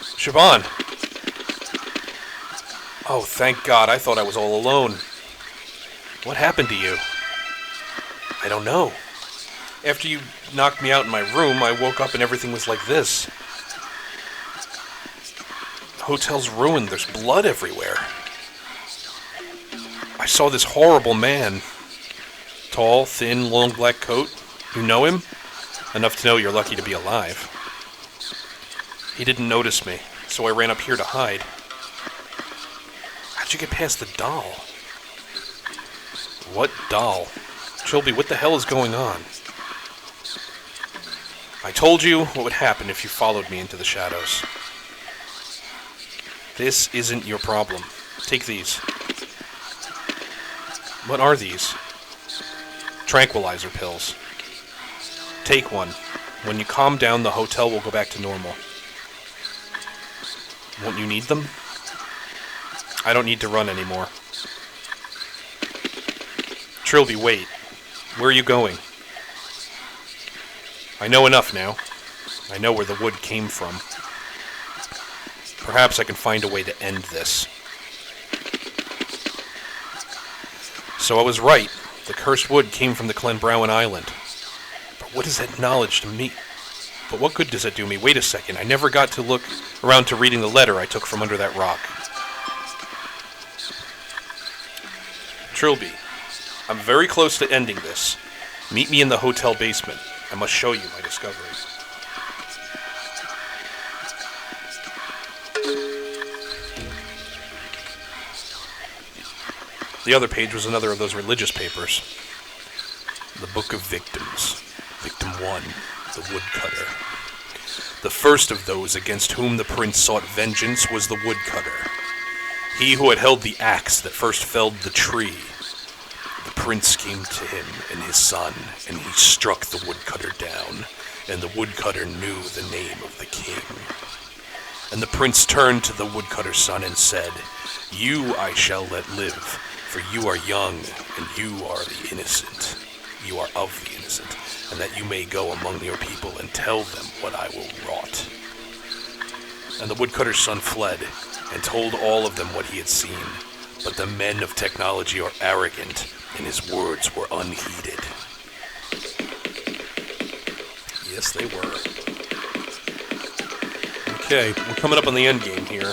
A: Siobhan! Oh, thank God, I thought I was all alone. What happened to you? I don't know. After you knocked me out in my room, I woke up and everything was like this. The hotel's ruined. There's blood everywhere. I saw this horrible man. Tall, thin, long black coat. You know him? Enough to know you're lucky to be alive. He didn't notice me, so I ran up here to hide. How'd you get past the doll? What doll? Trilby, what the hell is going on? I told you what would happen if you followed me into the shadows. This isn't your problem. Take these. What are these? Tranquilizer pills. Take one. When you calm down, the hotel will go back to normal. Won't you need them? I don't need to run anymore. Trilby, wait. Where are you going? I know enough now. I know where the wood came from. Perhaps I can find a way to end this. So I was right. The cursed wood came from the Clenbrowan Island. But what does that knowledge to me? But what good does that do me? Wait a second. I never got to look around to reading the letter I took from under that rock. Trilby, I'm very close to ending this. Meet me in the hotel basement. I must show you my discoveries. The other page was another of those religious papers. The Book of Victims. Victim 1, the woodcutter. The first of those against whom the prince sought vengeance was the woodcutter. He who had held the axe that first felled the tree. The prince came to him and his son, and he struck the woodcutter down, and the woodcutter knew the name of the king. And the prince turned to the woodcutter's son and said, "You I shall let live, for you are young, and you are the innocent. You are of the innocent, and that you may go among your people and tell them what I will wrought." And the woodcutter's son fled and told all of them what he had seen. But the men of technology are arrogant, and his words were unheeded. Yes, they were. Okay, we're coming up on the end game here.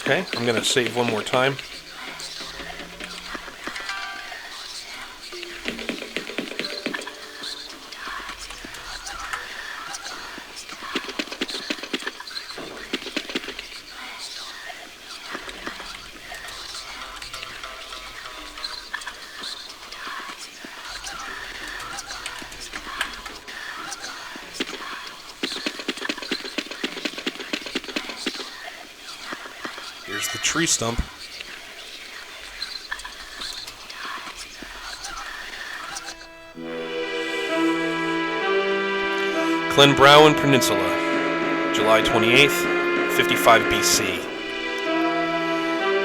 A: Okay, I'm going to save one more time. Here's the tree stump. Clenbrowan Peninsula, July 28th, 55 BC.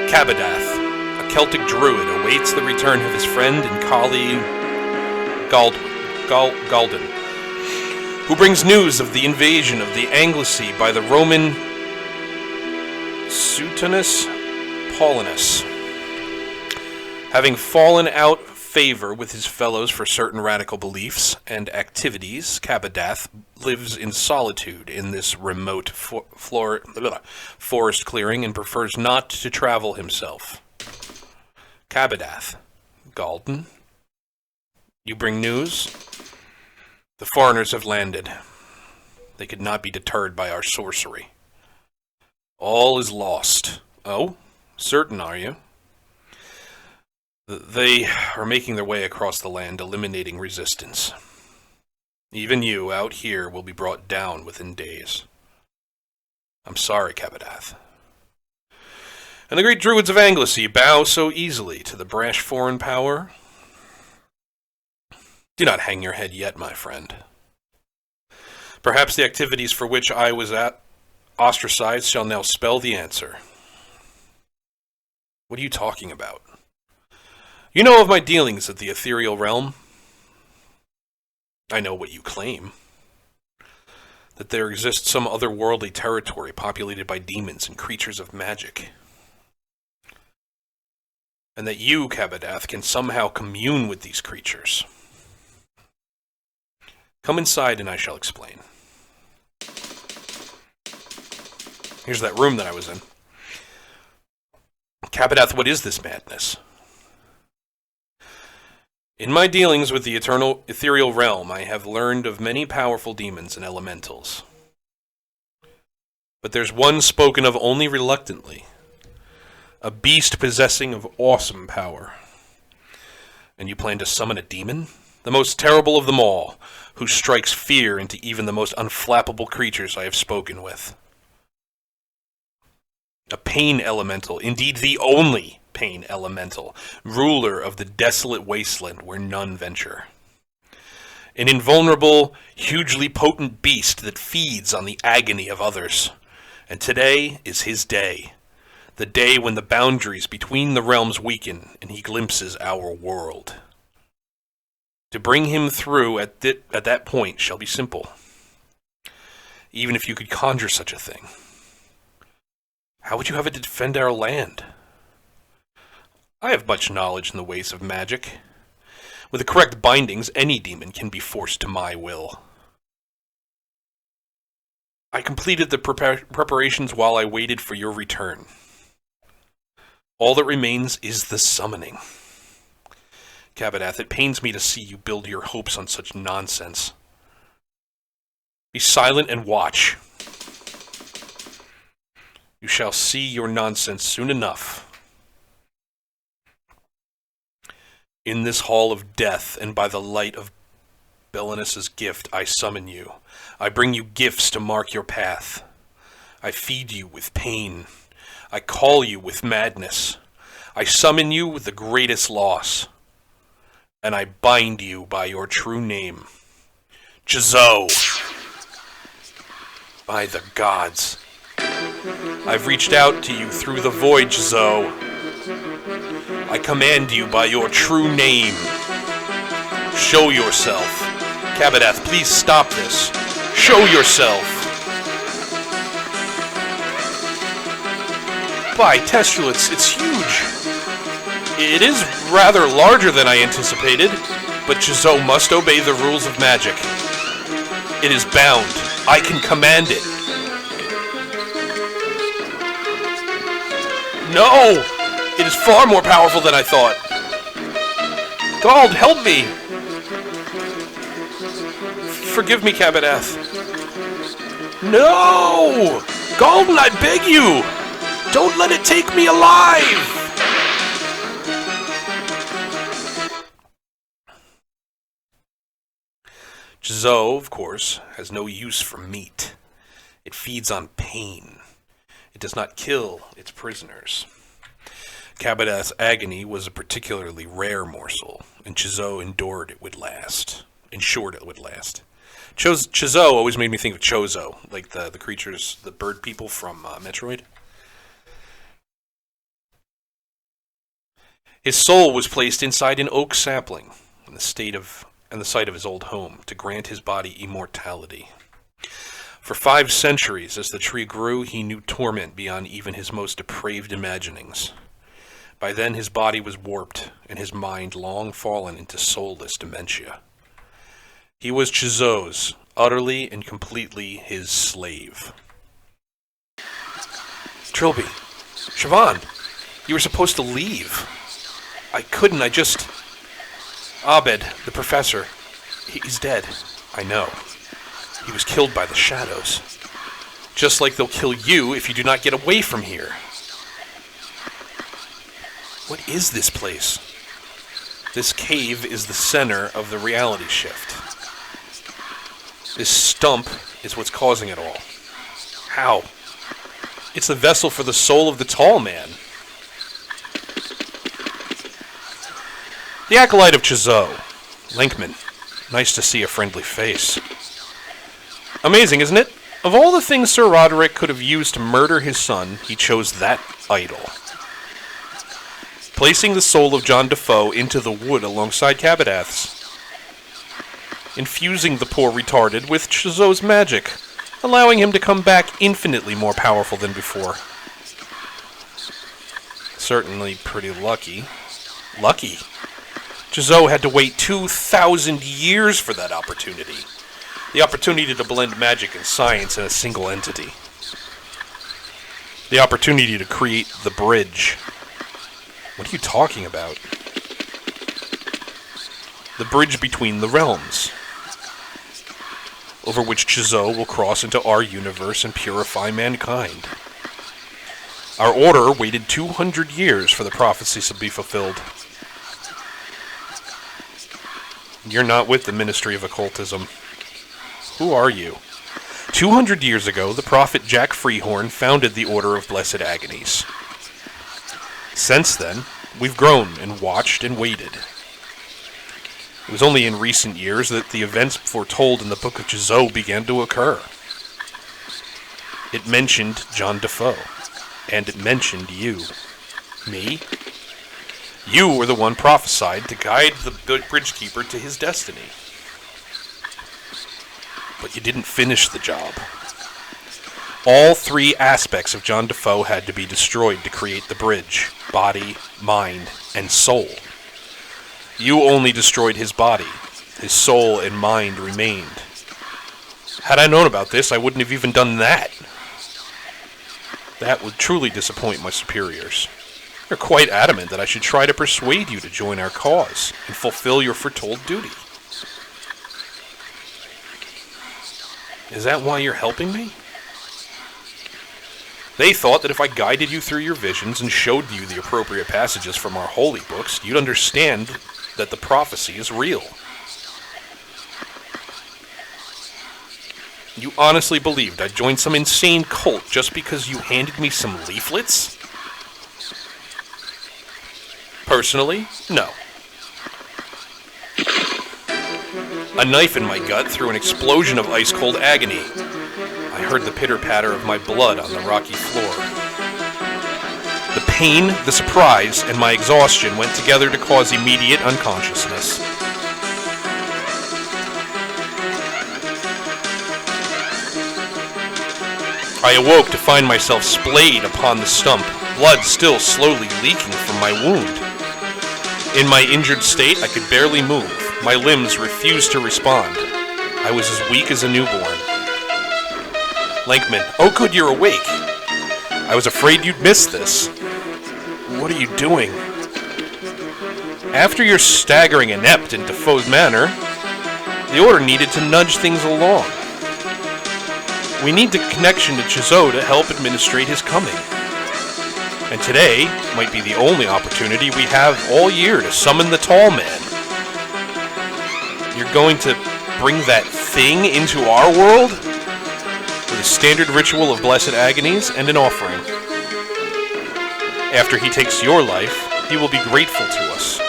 A: Cabadath, a Celtic druid, awaits the return of his friend and colleague Galden, who brings news of the invasion of the Anglesey by the Roman Suetonius Paulinus. Having fallen out of favor with his fellows for certain radical beliefs and activities, Cabadath lives in solitude in this remote forest clearing and prefers not to travel himself. Cabadath, Galden, you bring news? The foreigners have landed. They could not be deterred by our sorcery. All is lost. Oh, certain are you? They are making their way across the land, eliminating resistance. Even you, out here, will be brought down within days. I'm sorry, Cabadath. And the great druids of Anglesey bow so easily to the brash foreign power? Do not hang your head yet, my friend. Perhaps the activities for which I was ostracized shall now spell the answer. What are you talking about? You know of my dealings at the ethereal realm. I know what you claim. That there exists some otherworldly territory populated by demons and creatures of magic. And that you, Cabadath, can somehow commune with these creatures. Come inside and I shall explain. Here's that room that I was in. Cabadath, what is this madness? In my dealings with the ethereal realm, I have learned of many powerful demons and elementals. But there's one spoken of only reluctantly. A beast possessing of awesome power. And you plan to summon a demon? The most terrible of them all, who strikes fear into even the most unflappable creatures I have spoken with. A pain elemental, indeed the only pain elemental, ruler of the desolate wasteland where none venture. An invulnerable, hugely potent beast that feeds on the agony of others. And today is his day. The day when the boundaries between the realms weaken and he glimpses our world. To bring him through at that point shall be simple. Even if you could conjure such a thing. How would you have it to defend our land? I have much knowledge in the ways of magic. With the correct bindings, any demon can be forced to my will. I completed the preparations while I waited for your return. All that remains is the summoning. Cabadath, it pains me to see you build your hopes on such nonsense. Be silent and watch. You shall see your nonsense soon enough. In this hall of death, and by the light of Belenus's gift, I summon you. I bring you gifts to mark your path. I feed you with pain. I call you with madness. I summon you with the greatest loss. And I bind you by your true name. Jizo! By the gods. I've reached out to you through the void, Jizo. I command you by your true name. Show yourself. Cabadath, please stop this. Show yourself. By Testulus, it's huge. It is rather larger than I anticipated, but Jizo must obey the rules of magic. It is bound. I can command it. No! It is far more powerful than I thought. God, help me! Forgive me, Cabadath. No! Golden, I beg you! Don't let it take me alive! Jizo, of course, has no use for meat. It feeds on pain. It does not kill its prisoners. Cabadath's agony was a particularly rare morsel, and Jizo ensured it would last. Jizo always made me think of Chozo, like the creatures, the bird people from Metroid. His soul was placed inside an oak sapling in the site of his old home to grant his body immortality. For 5 centuries, as the tree grew, he knew torment beyond even his most depraved imaginings. By then his body was warped, and his mind long fallen into soulless dementia. He was Jizo's, utterly and completely his slave. Trilby, Siobhan, you were supposed to leave. I couldn't, Abed, the professor, he's dead. I know. He was killed by the shadows. Just like they'll kill you if you do not get away from here. What is this place? This cave is the center of the reality shift. This stump is what's causing it all. How? It's the vessel for the soul of the tall man. The acolyte of Jizo, Linkman. Nice to see a friendly face. Amazing, isn't it? Of all the things Sir Roderick could have used to murder his son, he chose that idol. Placing the soul of John Defoe into the wood alongside Cabadath's. Infusing the poor retarded with Jizo's magic, allowing him to come back infinitely more powerful than before. Certainly pretty lucky. Lucky. Jizo had to wait 2,000 years for that opportunity. The opportunity to blend magic and science in a single entity. The opportunity to create the bridge. What are you talking about? The bridge between the realms, over which Jizo will cross into our universe and purify mankind. Our order waited 200 years for the prophecy to be fulfilled. You're not with the Ministry of Occultism. Who are you? 200 years ago, the prophet Jack Freehorn founded the Order of Blessed Agonies. Since then, we've grown and watched and waited. It was only in recent years that the events foretold in the Book of Jizo began to occur. It mentioned John Defoe, and it mentioned you. Me? You were the one prophesied to guide the Bridgekeeper to his destiny. But you didn't finish the job. All 3 aspects of John Defoe had to be destroyed to create the bridge: body, mind, and soul. You only destroyed his body. His soul and mind remained. Had I known about this, I wouldn't have even done that. That would truly disappoint my superiors. You're quite adamant that I should try to persuade you to join our cause and fulfill your foretold duty. Is that why you're helping me? They thought that if I guided you through your visions and showed you the appropriate passages from our holy books, you'd understand that the prophecy is real. You honestly believed I'd join some insane cult just because you handed me some leaflets? Personally, no. A knife in my gut through an explosion of ice-cold agony. I heard the pitter-patter of my blood on the rocky floor. The pain, the surprise, and my exhaustion went together to cause immediate unconsciousness. I awoke to find myself splayed upon the stump, blood still slowly leaking from my wound. In my injured state, I could barely move. My limbs refused to respond. I was as weak as a newborn. Lankman, oh good, you're awake. I was afraid you'd miss this. What are you doing? After your staggering inept in Defoe's manner, the Order needed to nudge things along. We need the connection to Chizot to help administrate his coming. And today might be the only opportunity we have all year to summon the Tall Man. You're going to bring that thing into our world? With a standard ritual of blessed agonies and an offering. After he takes your life, he will be grateful to us.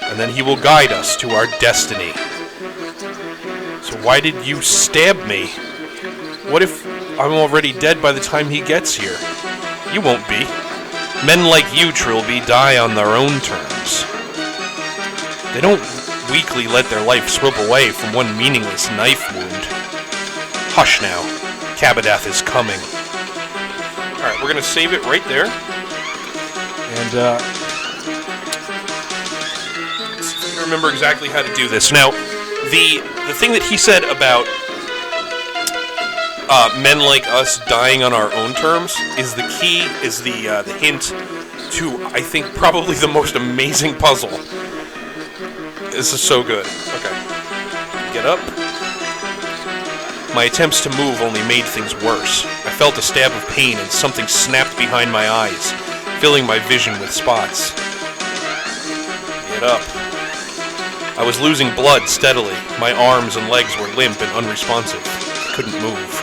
A: And then he will guide us to our destiny. So why did you stab me? What if I'm already dead by the time he gets here? You won't be. Men like you, Trilby, die on their own terms. They don't weakly let their life slip away from one meaningless knife wound. Hush now. Kabadath is coming. Alright, we're going to save it right there. And, let's see if I can remember exactly how to do this. Now, the thing that he said about men like us dying on our own terms is the key, is the hint to, I think, probably the most amazing puzzle. This is so good. Okay. Get up. My attempts to move only made things worse. I felt a stab of pain and something snapped behind my eyes, filling my vision with spots. Get up. I was losing blood steadily. My arms and legs were limp and unresponsive. I couldn't move.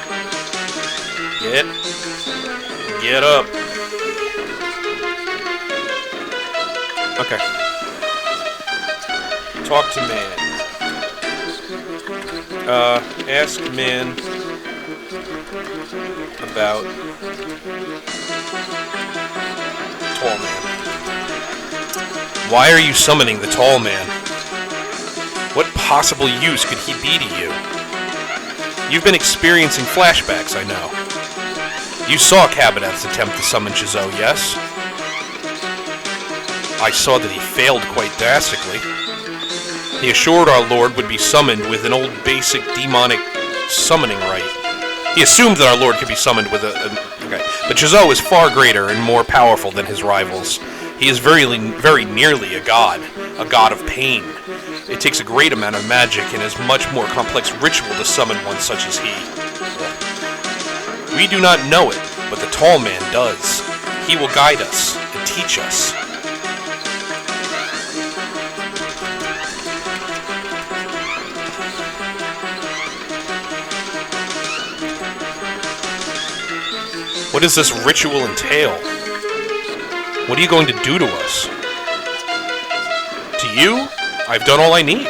A: Get up. Okay. Talk to man. Ask man about Tall Man. Why are you summoning the Tall Man? What possible use could he be to you? You've been experiencing flashbacks, I know. You saw Kabadath's attempt to summon Chizot, yes? I saw that he failed quite drastically. He assured our Lord would be summoned with an old basic demonic summoning rite. He assumed that our Lord could be summoned with okay. But Chizot is far greater and more powerful than his rivals. He is very nearly a god of pain. It takes a great amount of magic and is much more complex ritual to summon one such as he. We do not know it, but the Tall Man does. He will guide us and teach us. What does this ritual entail? What are you going to do to us? To you, I've done all I need.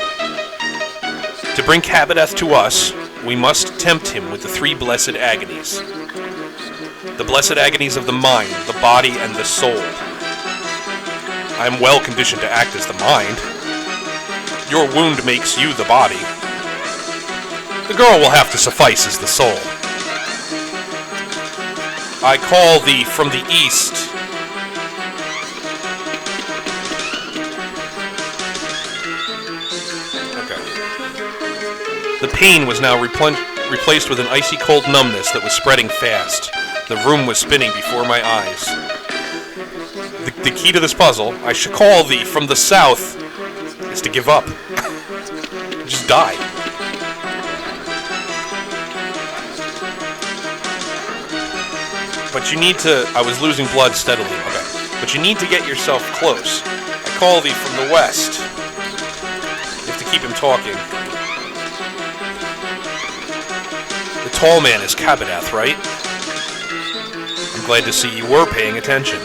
A: To bring Kabadath to us, we must tempt him with the three blessed agonies. The blessed agonies of the mind, the body, and the soul. I am well conditioned to act as the mind. Your wound makes you the body. The girl will have to suffice as the soul. I call thee from the east. Okay. The pain was now replaced with an icy cold numbness that was spreading fast. The room was spinning before my eyes. The key to this puzzle, I should call thee from the south, is to give up. Just die. But you need to... I was losing blood steadily. Okay. But you need to get yourself close. I call thee from the west. You have to keep him talking. The tall man is Kabadath, right? I'm glad to see you were paying attention.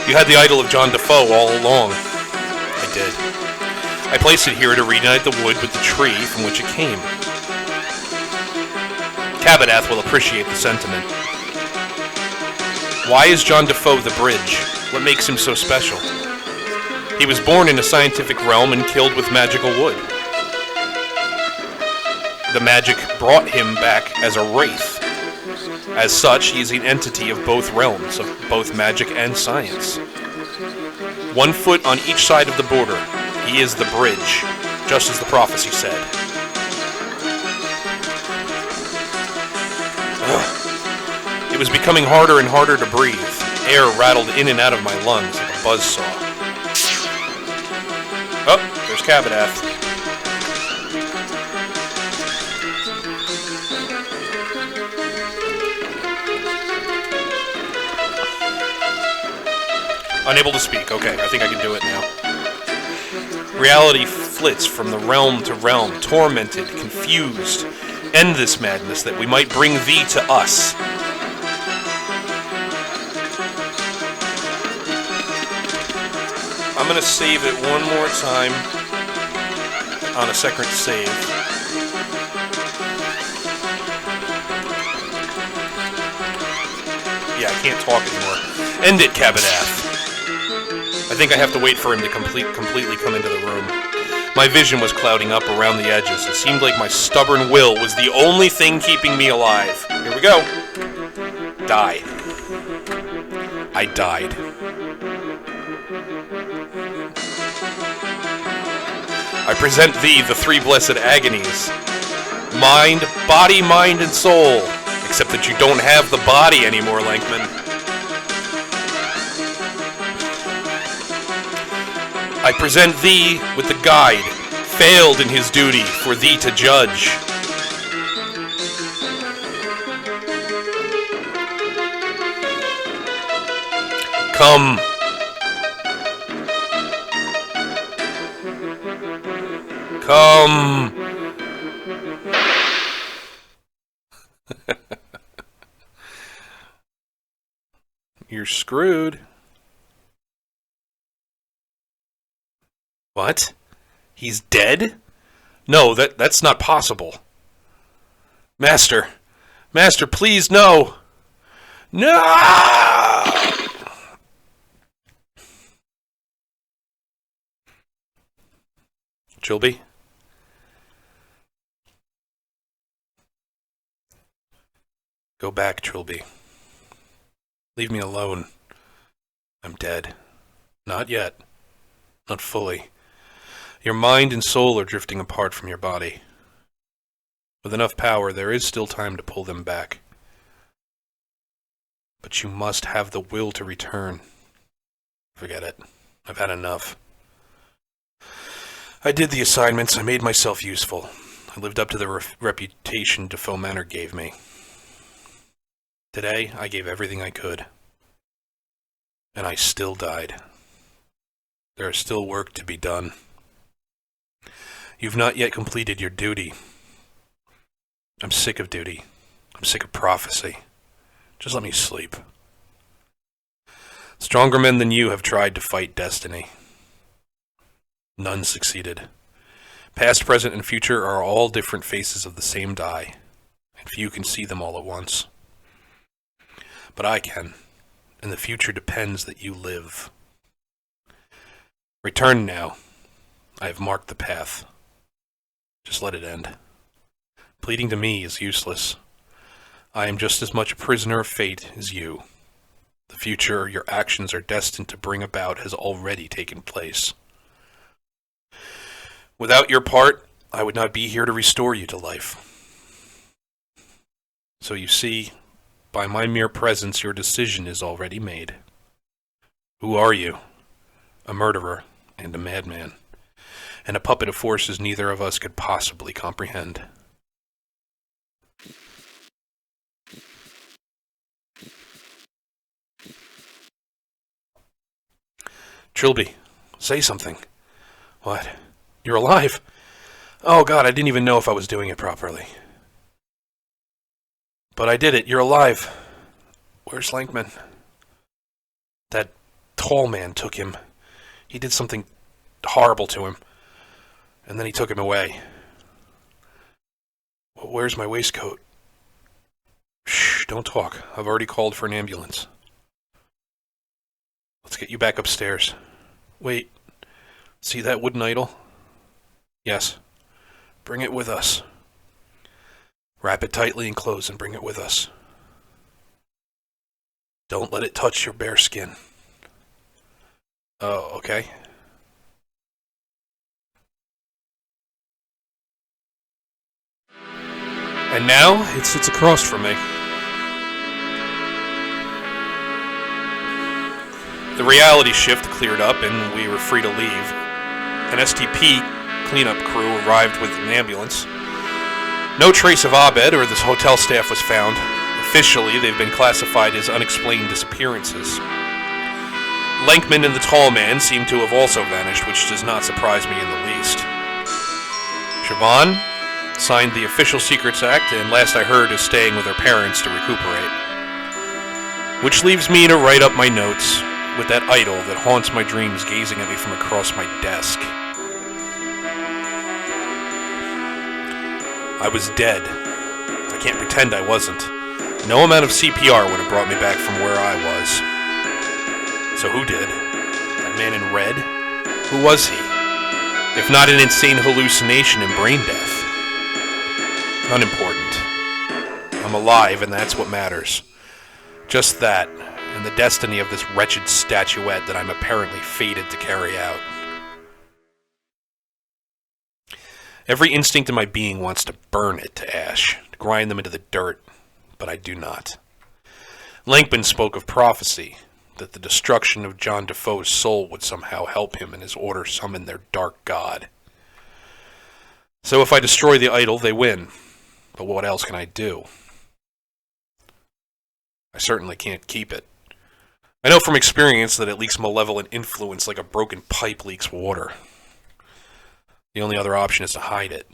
A: You had the idol of John Defoe all along. I did. I placed it here to reunite the wood with the tree from which it came. Kabadath will appreciate the sentiment. Why is John Defoe the bridge? What makes him so special? He was born in a scientific realm and killed with magical wood. The magic brought him back as a wraith. As such, he is an entity of both realms, of both magic and science. 1 foot on each side of the border, he is the bridge, just as the prophecy said. Ugh. It was becoming harder and harder to breathe. Air rattled in and out of my lungs like a buzzsaw. Oh, there's Kabadath. Unable to speak. Okay, I think I can do it now. Reality flits from the realm to realm, tormented, confused. End this madness that we might bring thee to us. I'm gonna save it one more time on a second save. Yeah, I can't talk anymore. End it, Kabadath. I think I have to wait for him to completely come into the room. My vision was clouding up around the edges. It seemed like my stubborn will was the only thing keeping me alive. Here we go. Die. I died. I present thee the 3 blessed agonies. Mind, body, mind, and soul. Except that you don't have the body anymore, Lankman. I present thee with the guide, failed in his duty for thee to judge. Come. Come. You're screwed. What? He's dead? No, that's not possible. Master. Master, please, no. No! Trilby? Go back, Trilby. Leave me alone. I'm dead. Not yet. Not fully. Your mind and soul are drifting apart from your body. With enough power, there is still time to pull them back. But you must have the will to return. Forget it. I've had enough. I did the assignments. I made myself useful. I lived up to the reputation Defoe Manor gave me. Today, I gave everything I could. And I still died. There is still work to be done. You've not yet completed your duty. I'm sick of duty. I'm sick of prophecy. Just let me sleep. Stronger men than you have tried to fight destiny. None succeeded. Past, present, and future are all different faces of the same die, and few can see them all at once. But I can, and the future depends that you live. Return now. I have marked the path. Just let it end. Pleading to me is useless. I am just as much a prisoner of fate as you. The future your actions are destined to bring about has already taken place. Without your part, I would not be here to restore you to life. So you see, by my mere presence, your decision is already made. Who are you? A murderer and a madman, and a puppet of forces neither of us could possibly comprehend. Trilby, say something. What? You're alive? Oh God, I didn't even know if I was doing it properly. But I did it, you're alive. Where's Lankman? That tall man took him. He did something horrible to him. And then he took him away. Where's my waistcoat? Shh, don't talk. I've already called for an ambulance. Let's get you back upstairs. Wait. See that wooden idol? Yes. Bring it with us. Wrap it tightly and close and bring it with us. Don't let it touch your bare skin. Oh, okay. And now, it sits across from me. The reality shift cleared up and we were free to leave. An STP cleanup crew arrived with an ambulance. No trace of Abed or the hotel staff was found. Officially, they've been classified as unexplained disappearances. Lankman and the tall man seem to have also vanished, which does not surprise me in the least. Siobhan signed the Official Secrets Act, and last I heard is staying with her parents to recuperate. Which leaves me to write up my notes with that idol that haunts my dreams gazing at me from across my desk. I was dead. I can't pretend I wasn't. No amount of CPR would have brought me back from where I was. So who did? That man in red? Who was he? If not an insane hallucination and brain death? Unimportant. I'm alive, and that's what matters. Just that, and the destiny of this wretched statuette that I'm apparently fated to carry out. Every instinct in my being wants to burn it to ash, to grind them into the dirt, but I do not. Lankman spoke of prophecy, that the destruction of John Defoe's soul would somehow help him and his order summon their dark god. So if I destroy the idol, they win. But what else can I do? I certainly can't keep it. I know from experience that it leaks malevolent influence like a broken pipe leaks water. The only other option is to hide it.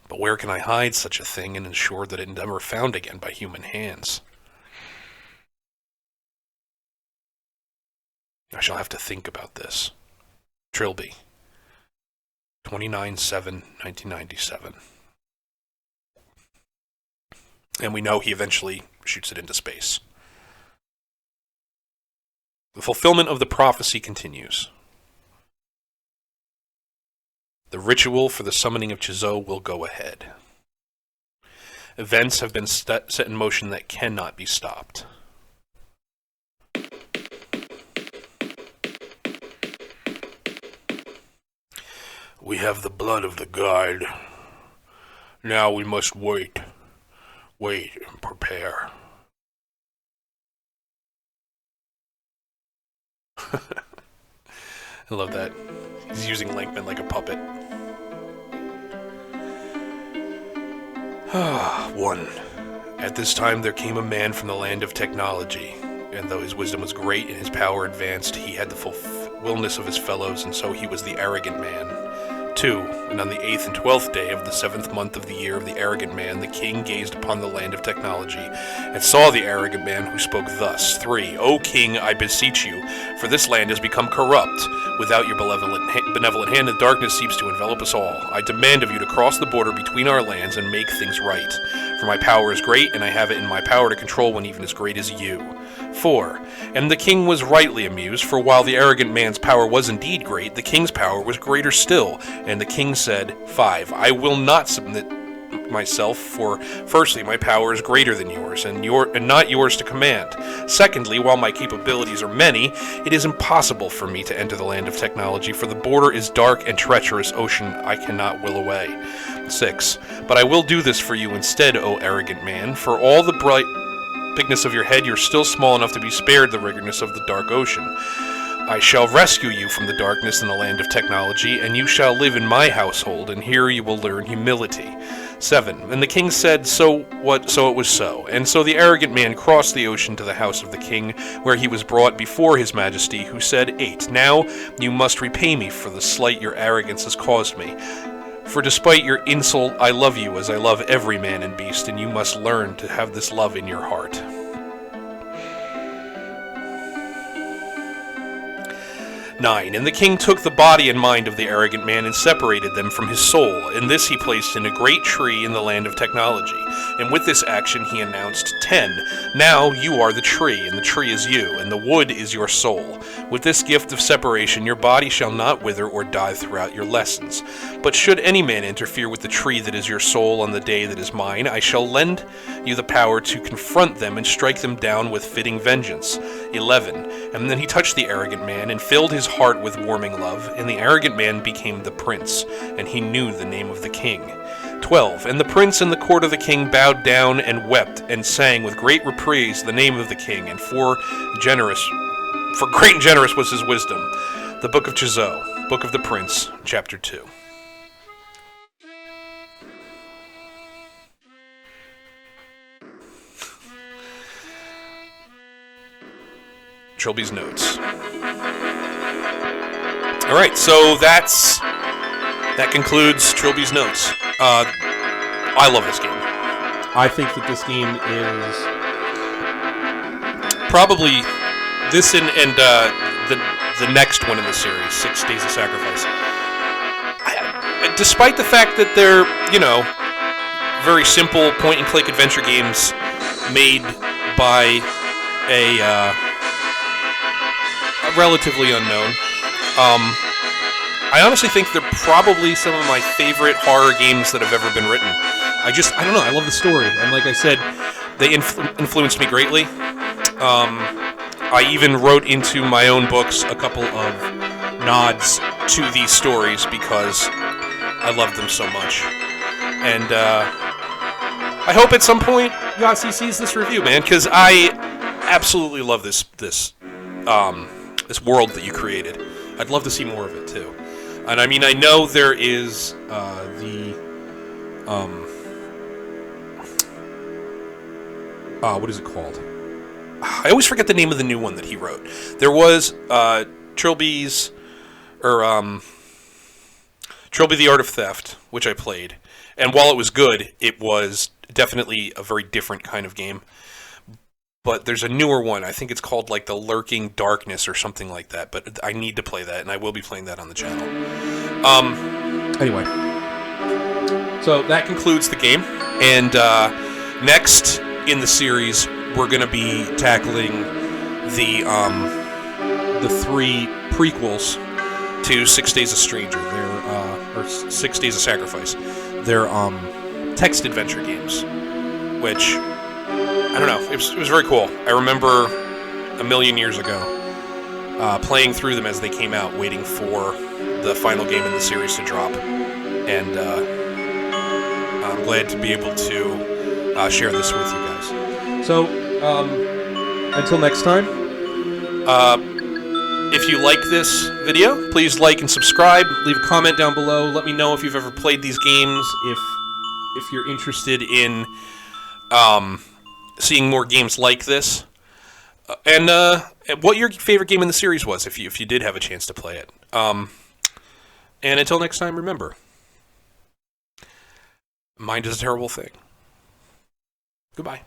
A: But where can I hide such a thing and ensure that it is never found again by human hands? I shall have to think about this. Trilby. 29/7/1997. And we know he eventually shoots it into space. The fulfillment of the prophecy continues. The ritual for the summoning of Chizo will go ahead. Events have been set in motion that cannot be stopped. We have the blood of the guide. Now we must wait. Wait and prepare. I love that. He's using Lankman like a puppet. 1. At this time there came a man from the land of technology, and though his wisdom was great and his power advanced, he had the fulfillness of his fellows, and so he was the arrogant man. 2. And on the 8th and 12th day of the 7th month of the year of the arrogant man, the king gazed upon the land of technology, and saw the arrogant man who spoke thus. 3. O king, I beseech you, for this land has become corrupt. Without your benevolent hand, the darkness seems to envelop us all. I demand of you to cross the border between our lands and make things right. For my power is great, and I have it in my power to control one even as great as you. 4. And the king was rightly amused, for while the arrogant man's power was indeed great, the king's power was greater still. And the king said, 5. I will not submit myself, for firstly, my power is greater than yours, and not yours to command. Secondly, while my capabilities are many, it is impossible for me to enter the land of technology, for the border is dark and treacherous ocean I cannot will away. 6. But I will do this for you instead, O arrogant man. For all the bright bigness of your head, you're still small enough to be spared the rigorous of the dark ocean. I shall rescue you from the darkness in the land of technology, and you shall live in my household, and here you will learn humility. 7. And the king said, so it was so. And so the arrogant man crossed the ocean to the house of the king, where he was brought before his majesty, who said, 8. Now you must repay me for the slight your arrogance has caused me. For despite your insult, I love you as I love every man and beast, and you must learn to have this love in your heart. 9. And the king took the body and mind of the arrogant man and separated them from his soul, and this he placed in a great tree in the land of technology. And with this action he announced, 10. Now you are the tree, and the tree is you, and the wood is your soul. With this gift of separation your body shall not wither or die throughout your lessons. But should any man interfere with the tree that is your soul on the day that is mine, I shall lend you the power to confront them and strike them down with fitting vengeance. 11. And then he touched the arrogant man and filled his heart with warming love, and the arrogant man became the prince, and he knew the name of the king. 12. And the prince in the court of the king bowed down and wept, and sang with great praise the name of the king, and for great and generous was his wisdom. The Book of Chizot, Book of the Prince, Chapter 2. Trilby's notes. Alright, so that concludes Trilby's notes. I love this game.
B: I think that this game is
A: probably this and the next one in the series, 6 Days of Sacrifice. Despite the fact that they're, very simple point-and-click adventure games made by a relatively unknown, I honestly think they're probably some of my favorite horror games that have ever been written. I don't know, I love the story, and like I said, they influenced me greatly. I even wrote into my own books a couple of nods to these stories because I loved them so much. And I hope at some point Yahtzee sees this review, man, because I absolutely love this world that you created. I'd love to see more of it too. And I mean, I know there is what is it called? I always forget the name of the new one that he wrote. There was Trilby's, Trilby the Art of Theft, which I played. And while it was good, it was definitely a very different kind of game. But there's a newer one. I think it's called like The Lurking Darkness or something like that. But I need to play that, and I will be playing that on the channel.
B: Anyway.
A: So that concludes the game. And next in the series, we're going to be tackling the 3 prequels to 6 Days of Stranger. Or 6 Days of Sacrifice. They're text adventure games, which, I don't know, it was very cool. I remember a million years ago playing through them as they came out, waiting for the final game in the series to drop. And I'm glad to be able to share this with you guys.
B: So, until next time.
A: If you like this video, please like and subscribe. Leave a comment down below. Let me know if you've ever played these games. If you're interested in seeing more games like this, and what your favorite game in the series was, if you did have a chance to play it. And until next time, remember, mind is a terrible thing. Goodbye.